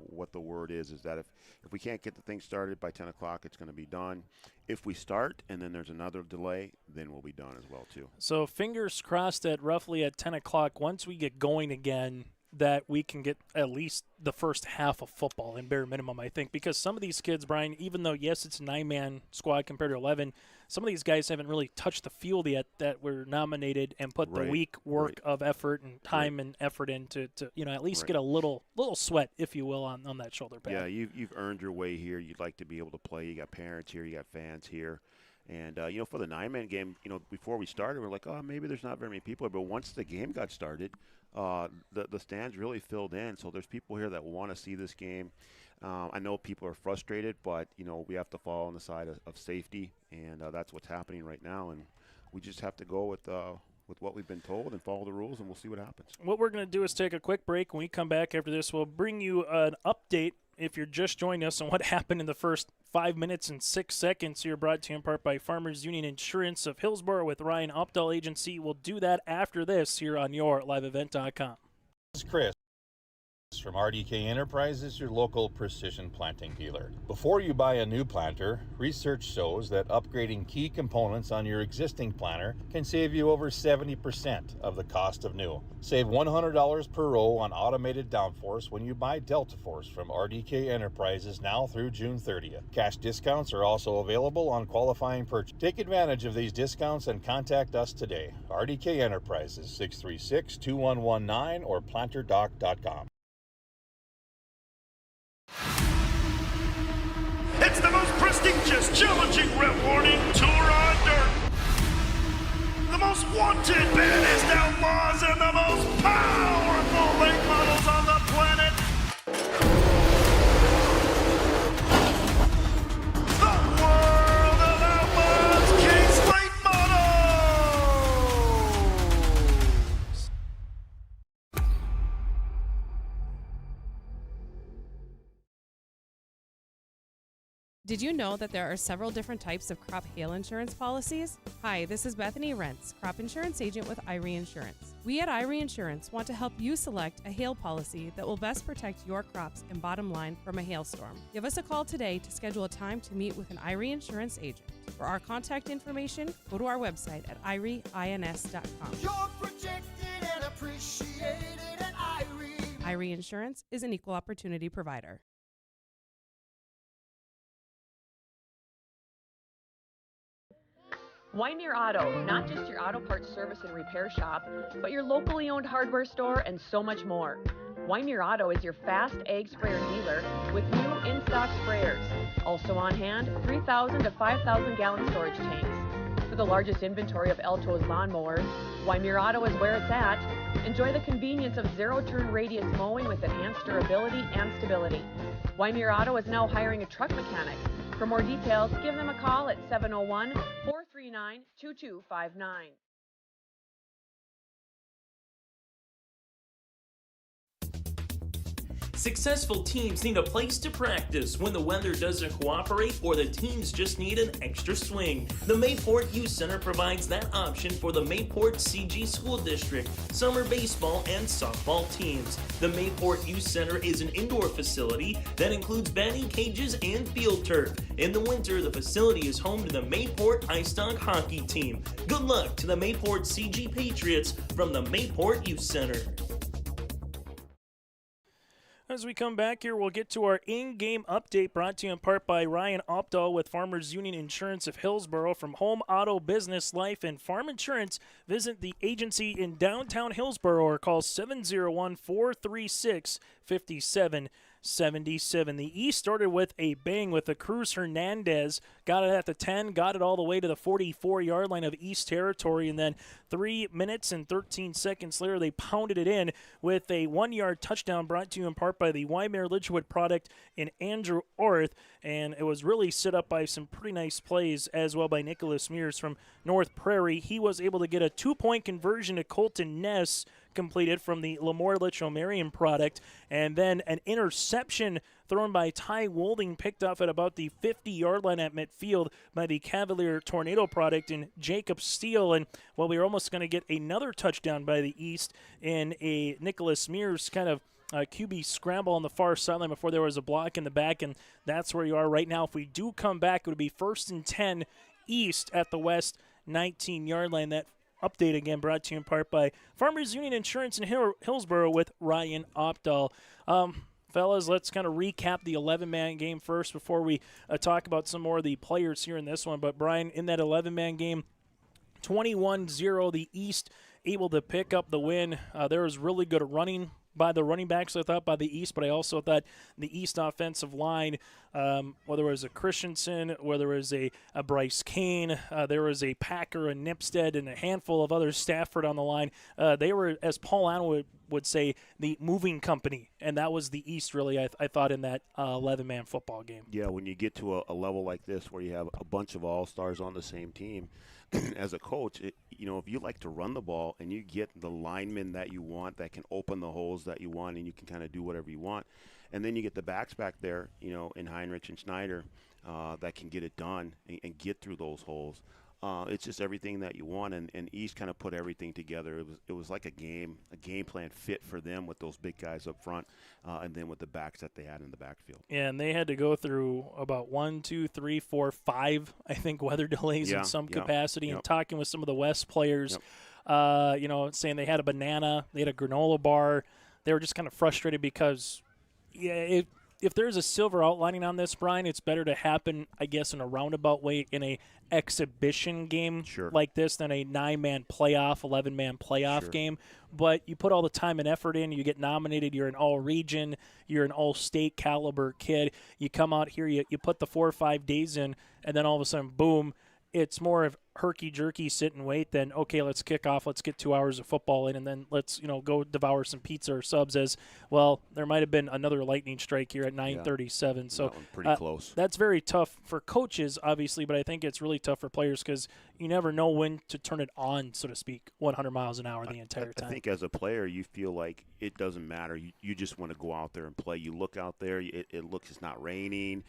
what the word is that if we can't get the thing started by 10 o'clock, it's going to be done. If we start and then there's another delay, then we'll be done as well, too. So fingers crossed that roughly at 10 o'clock, once we get going again, that we can get at least the first half of football in bare minimum, I think, because some of these kids, Brian, even though, yes, it's a 9-man squad compared to 11, some of these guys haven't really touched the field yet that were nominated and put the week work of effort and time and effort into at least get a little sweat, if you will, on that shoulder pad. Yeah, you've earned your way here. You'd like to be able to play. You got parents here. You got fans here. And, for the 9-man game, before we started, we're like, oh, maybe there's not very many people. But once the game got started, the stands really filled in. So there's people here that want to see this game. I know people are frustrated, but, we have to fall on the side of safety, and that's what's happening right now. And we just have to go with what we've been told and follow the rules, and we'll see what happens. What we're going to do is take a quick break. When we come back after this, we'll bring you an update, if you're just joining us, on what happened in the first 5 minutes and 6 seconds here, brought to you in part by Farmers Union Insurance of Hillsborough with Ryan Opdahl Agency. We'll do that after this here on yourliveevent.com. This is Chris from RDK Enterprises, your local precision planting dealer. Before you buy a new planter, research shows that upgrading key components on your existing planter can save you over 70% of the cost of new. Save $100 per row on automated downforce when you buy Delta Force from RDK Enterprises now through June 30th. Cash discounts are also available on qualifying purchase. Take advantage of these discounts and contact us today. RDK Enterprises, 636-2119 or planterdoc.com. It's the most prestigious, challenging, rewarding tour on dirt. The most wanted, baddest outlaws, and the most powerful late models on the planet. The world of outlaws, King's Late Models. Did you know that there are several different types of crop hail insurance policies? Hi, this is Bethany Rentz, crop insurance agent with Irie Insurance. We at Irie Insurance want to help you select a hail policy that will best protect your crops and bottom line from a hailstorm. Give us a call today to schedule a time to meet with an Irie Insurance agent. For our contact information, go to our website at irieins.com. You're protected and appreciated at Irie. Irie Insurance is an equal opportunity provider. Wymer Auto, not just your auto parts service and repair shop, but your locally owned hardware store and so much more. Wymer Auto is your fast ag sprayer dealer with new in-stock sprayers. Also on hand, 3,000 to 5,000 gallon storage tanks. For the largest inventory of Alto's lawnmowers, Wymer Auto is where it's at. Enjoy the convenience of zero-turn radius mowing with enhanced durability and stability. Wymer Auto is now hiring a truck mechanic. For more details, give them a call at 701-439-2259. Successful teams need a place to practice when the weather doesn't cooperate or the teams just need an extra swing. The Mayport Youth Center provides that option for the Mayport CG School District, summer baseball and softball teams. The Mayport Youth Center is an indoor facility that includes batting cages and field turf. In the winter, the facility is home to the Mayport Ice Dog hockey team. Good luck to the Mayport CG Patriots from the Mayport Youth Center. As we come back here, we'll get to our in-game update brought to you in part by Ryan Opdahl with Farmers Union Insurance of Hillsborough. From home, auto, business, life, and farm insurance, visit the agency in downtown Hillsborough or call 701-436-5777. The East started with a bang with the Cruz Hernandez. Got it at the 10, got it all the way to the 44-yard line of East territory, and then 3 minutes and 13 seconds later, they pounded it in with a 1-yard touchdown brought to you in part by the Wymer Lidgewood product in Andrew Orth, and it was really set up by some pretty nice plays as well by Nicholas Mears from North Prairie. He was able to get a 2-point conversion to Colton Ness completed from the Lemoore Litchfield Marion product, and then an interception thrown by Ty Wolding picked off at about the 50-yard line at midfield by the Cavalier Tornado product in Jacob Steele. And well, we were almost going to get another touchdown by the East in a Nicholas Mears kind of QB scramble on the far sideline before there was a block in the back, and that's where you are right now. If we do come back, it would be 1st and 10 East at the West 19-yard line. That update again brought to you in part by Farmers Union Insurance in Hillsborough with Ryan Opdahl. Fellas, let's kind of recap the 11-man game first before we talk about some more of the players here in this one. But, Brian, in that 11-man game, 21-0, the East able to pick up the win. There was really good running by the running backs, I thought, by the East, but I also thought the East offensive line, whether it was a Christensen, whether it was a Bryce Kane, there was a Packer, a Nipstead, and a handful of others, Stafford on the line. They were, as Paul Allen would say, the moving company, and that was the East, really, I thought, in that 11-man football game. Yeah, when you get to a level like this where you have a bunch of all-stars on the same team, as a coach, if you like to run the ball and you get the linemen that you want that can open the holes that you want and you can kind of do whatever you want, and then you get the backs back there, in Heinrich and Schneider, that can get it done and get through those holes. It's just everything that you want, and East kind of put everything together. It was like a game plan fit for them with those big guys up front, and then with the backs that they had in the backfield. And they had to go through about 1, 2, 3, 4, 5, I think, weather delays in some capacity. And talking with some of the West players, saying they had a banana, they had a granola bar. They were just kind of frustrated because, if there's a silver outlining on this, Brian, it's better to happen, I guess, in a roundabout way in a exhibition game like this than a 9-man playoff, 11-man playoff game. But you put all the time and effort in, you get nominated, you're an all-region, you're an all-state caliber kid. You come out here, you put the 4 or 5 days in, and then all of a sudden, boom, it's more of herky-jerky sit and wait than, okay, let's kick off, let's get 2 hours of football in, and then let's go devour some pizza or subs. As well, there might have been another lightning strike here at 9:37. So pretty close. That's very tough for coaches, obviously, but I think it's really tough for players because you never know when to turn it on, so to speak, 100 miles an hour the entire time. I think as a player, you feel like it doesn't matter. You just want to go out there and play. You look out there, it looks, it's not raining.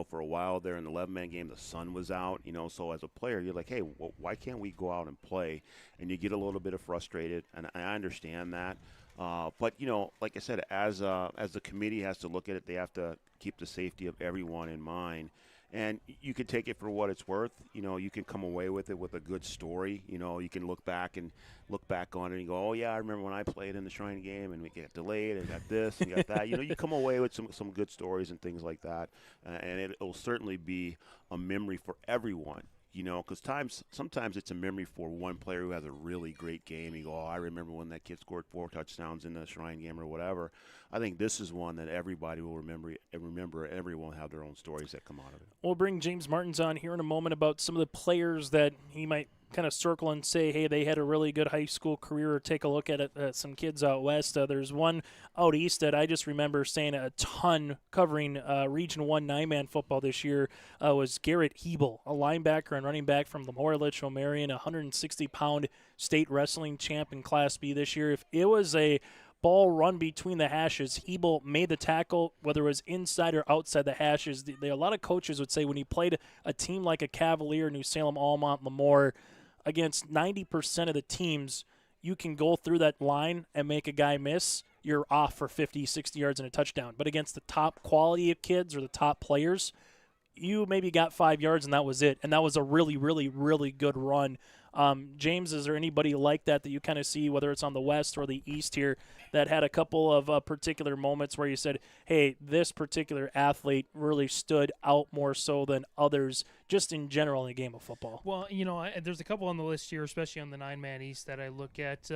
For a while there in the 11-man game, the sun was out. So as a player, you're like, hey, why can't we go out and play? And you get a little bit frustrated, and I understand that. But like I said, as the committee has to look at it, they have to keep the safety of everyone in mind. And you can take it for what it's worth. You can come away with it with a good story. You can look back on it and go, oh, yeah, I remember when I played in the Shrine game and we got delayed and got this and got that. You come away with some good stories and things like that. And it'll certainly be a memory for everyone. Because sometimes it's a memory for one player who has a really great game. You go, oh, I remember when that kid scored 4 touchdowns in the Shrine game or whatever. I think this is one that everybody will remember. Everyone will have their own stories that come out of it. We'll bring James Martins on here in a moment about some of the players that he might kind of circle and say, hey, they had a really good high school career, or take a look at it, some kids out west. There's one out east that I just remember saying a ton covering Region 1 9-man football this year was Garrett Hebel, a linebacker and running back from Lamora Litchfield Marion, a 160-pound state wrestling champ in Class B this year. If it was a ball run between the hashes, Hebel made the tackle, whether it was inside or outside the hashes. A lot of coaches would say when he played a team like a Cavalier, New Salem, Almont, Lemoore, against 90% of the teams, you can go through that line and make a guy miss. You're off for 50, 60 yards and a touchdown. But against the top quality of kids or the top players, you maybe got 5 yards and that was it. And that was a really, really, really good run. James, is there anybody like that you kind of see, whether it's on the west or the east here, that had a couple of particular moments where you said, hey, this particular athlete really stood out more so than others just in general in the game of football? Well, there's a couple on the list here, especially on the 9-man East, that I look at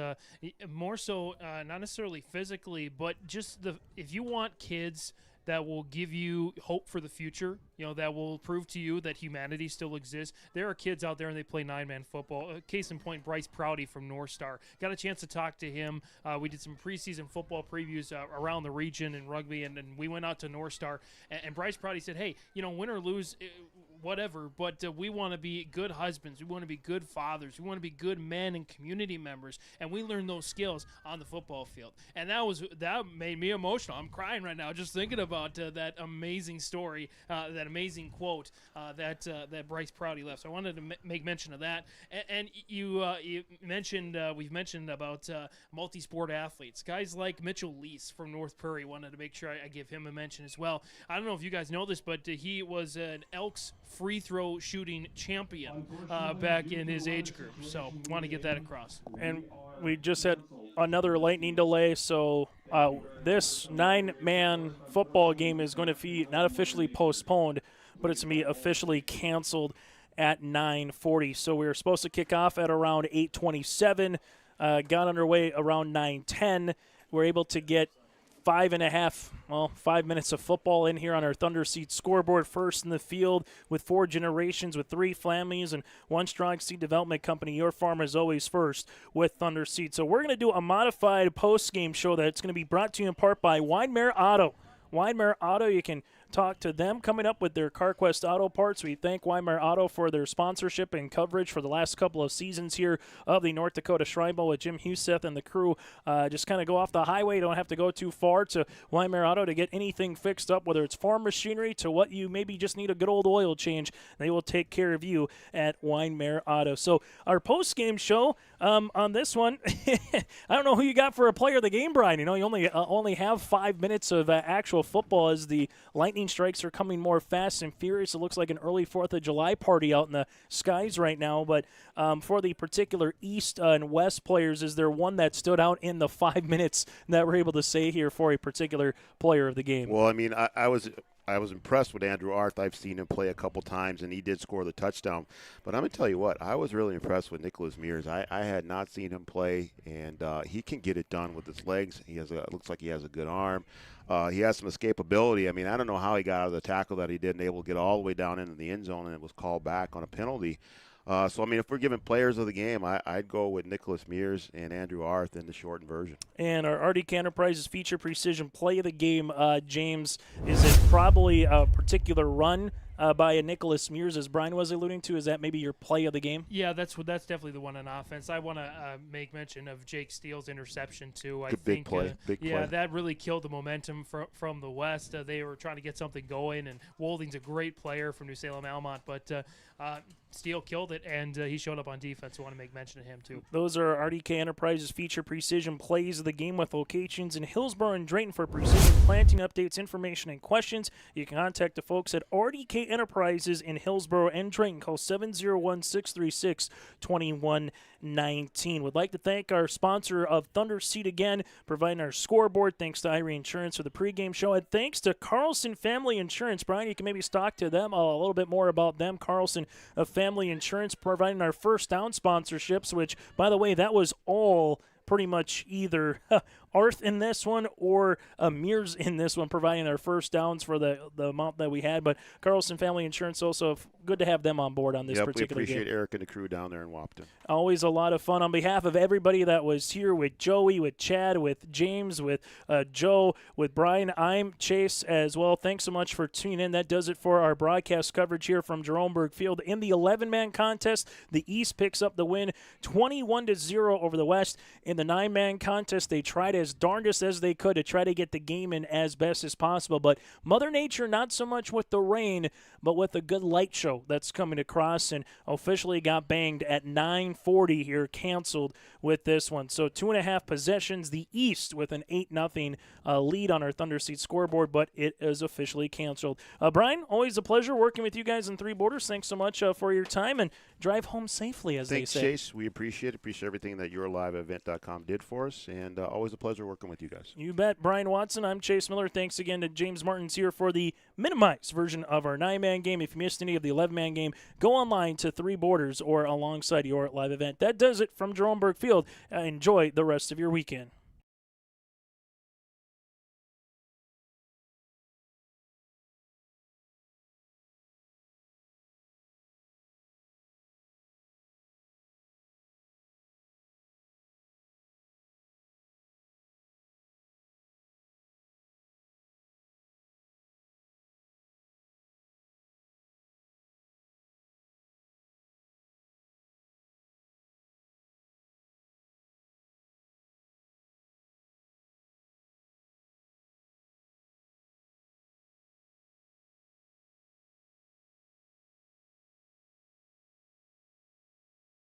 more so not necessarily physically, but just if you want kids that will give you hope for the future, that will prove to you that humanity still exists. There are kids out there and they play 9-man football. Case in point, Bryce Prouty from North Star. Got a chance to talk to him. We did some preseason football previews around the region in rugby, and we went out to North Star. And Bryce Prouty said, hey, win or lose, whatever, but we want to be good husbands. We want to be good fathers. We want to be good men and community members. And we learn those skills on the football field. And that made me emotional. I'm crying right now just thinking about that amazing story, that amazing quote that Bryce Prouty left. So I wanted to make mention of that. And you mentioned, we've mentioned about multi-sport athletes. Guys like Mitchell Lease from North Prairie, wanted to make sure I give him a mention as well. I don't know if you guys know this, but he was an Elks free throw shooting champion back in his age group. So want to get that across. And we just had another lightning delay, so this 9-man football game is going to be not officially postponed, but it's going to be officially canceled at 9:40. So we were supposed to kick off at around 8:27, got underway around 9:10. we're able to get 5 minutes of football in here on our Thunder Seed scoreboard. First in the field with 4 generations, with 3 families and 1 strong seed development company. Your farm is always first with Thunder Seed. So we're going to do a modified post-game show that's going to be brought to you in part by Widemere Auto. Widemere Auto, you can talk to them coming up with their CarQuest Auto Parts. We thank Widemere Auto for their sponsorship and coverage for the last couple of seasons here of the North Dakota Shrine Bowl with Jim Huseth and the crew. Just kind of go off the highway. You don't have to go too far to Widemere Auto to get anything fixed up, whether it's farm machinery to what you maybe just need a good old oil change. They will take care of you at Widemere Auto. So our post-game show on this one, I don't know who you got for a player of the game, Brian. You know, you only have 5 minutes of actual football as the Lightning strikes are coming more fast and furious. It looks like an early 4th of July party out in the skies right now. But for the particular East and West players, is there one that stood out in the 5 minutes that we're able to say here for a particular player of the game? Well, I mean, I was impressed with Andrew Arth. I've seen him play a couple times, and he did score the touchdown. But I'm going to tell you what, I was really impressed with Nicholas Mears. I had not seen him play, and he can get it done with his legs. Looks like he has a good arm. He has some escapability. I mean, I don't know how he got out of the tackle that he did and able to get all the way down into the end zone, and it was called back on a penalty. So, I mean, if we're giving players of the game, I'd go with Nicholas Mears and Andrew Arth in the shortened version. And our RDK Enterprises feature precision play of the game, James, is it probably a particular run by a Nicholas Mears, as Brian was alluding to? Is that maybe your play of the game? Yeah, that's definitely the one on offense. I want to make mention of Jake Steele's interception, too. I think, big play. Yeah, that really killed the momentum from the West. They were trying to get something going, and Wolding's a great player from New Salem Almont, but Steele killed it, and he showed up on defense. I want to make mention of him, too. Those are RDK Enterprises feature precision plays of the game with locations in Hillsborough and Drayton. For precision planting updates, information, and questions, you can contact the folks at RDK Enterprises in Hillsborough and Drayton. Call 701-636-2119. Would like to thank our sponsor of Thunder Seed again, providing our scoreboard. Thanks to Irie Insurance for the pregame show, and thanks to Carlson Family Insurance. Brian, you can maybe talk to them a little bit more about them. Carlson Family Insurance providing our first down sponsorships, which, by the way, that was all pretty much either Arth in this one or Mears in this one, providing our first downs for the amount that we had. But Carlson Family Insurance also good to have them on board on this particular game. We appreciate Eric and the crew down there in Wapton. Always a lot of fun. On behalf of everybody that was here with Joey, with Chad, with James, with Joe, with Brian, I'm Chase as well. Thanks so much for tuning in. That does it for our broadcast coverage here from Jerome Berg Field. In the 11-man contest, the East picks up the win 21-0 over the West. In the 9-man contest, they tried as darndest as they could to try to get the game in as best as possible. But Mother Nature, not so much with the rain, but with a good light show that's coming across, and officially got banged at 9:40 here, canceled with this one. So 2.5 possessions, the East with an 8-0 lead on our Thunder Seed scoreboard, but it is officially canceled. Brian, always a pleasure working with you guys in Three Borders. Thanks so much for your time, and drive home safely, as Thanks, they say. Chase. We appreciate everything that YourLiveEvent.com did for us, and always a pleasure working with you guys. You bet. Brian Watson, I'm Chase Miller. Thanks again to James Martins here for the minimized version of our 9-man game. If you missed any of the 11-man game, go online to Three Borders or alongside your live event. That does it from Jerome Berg Field. Enjoy the rest of your weekend.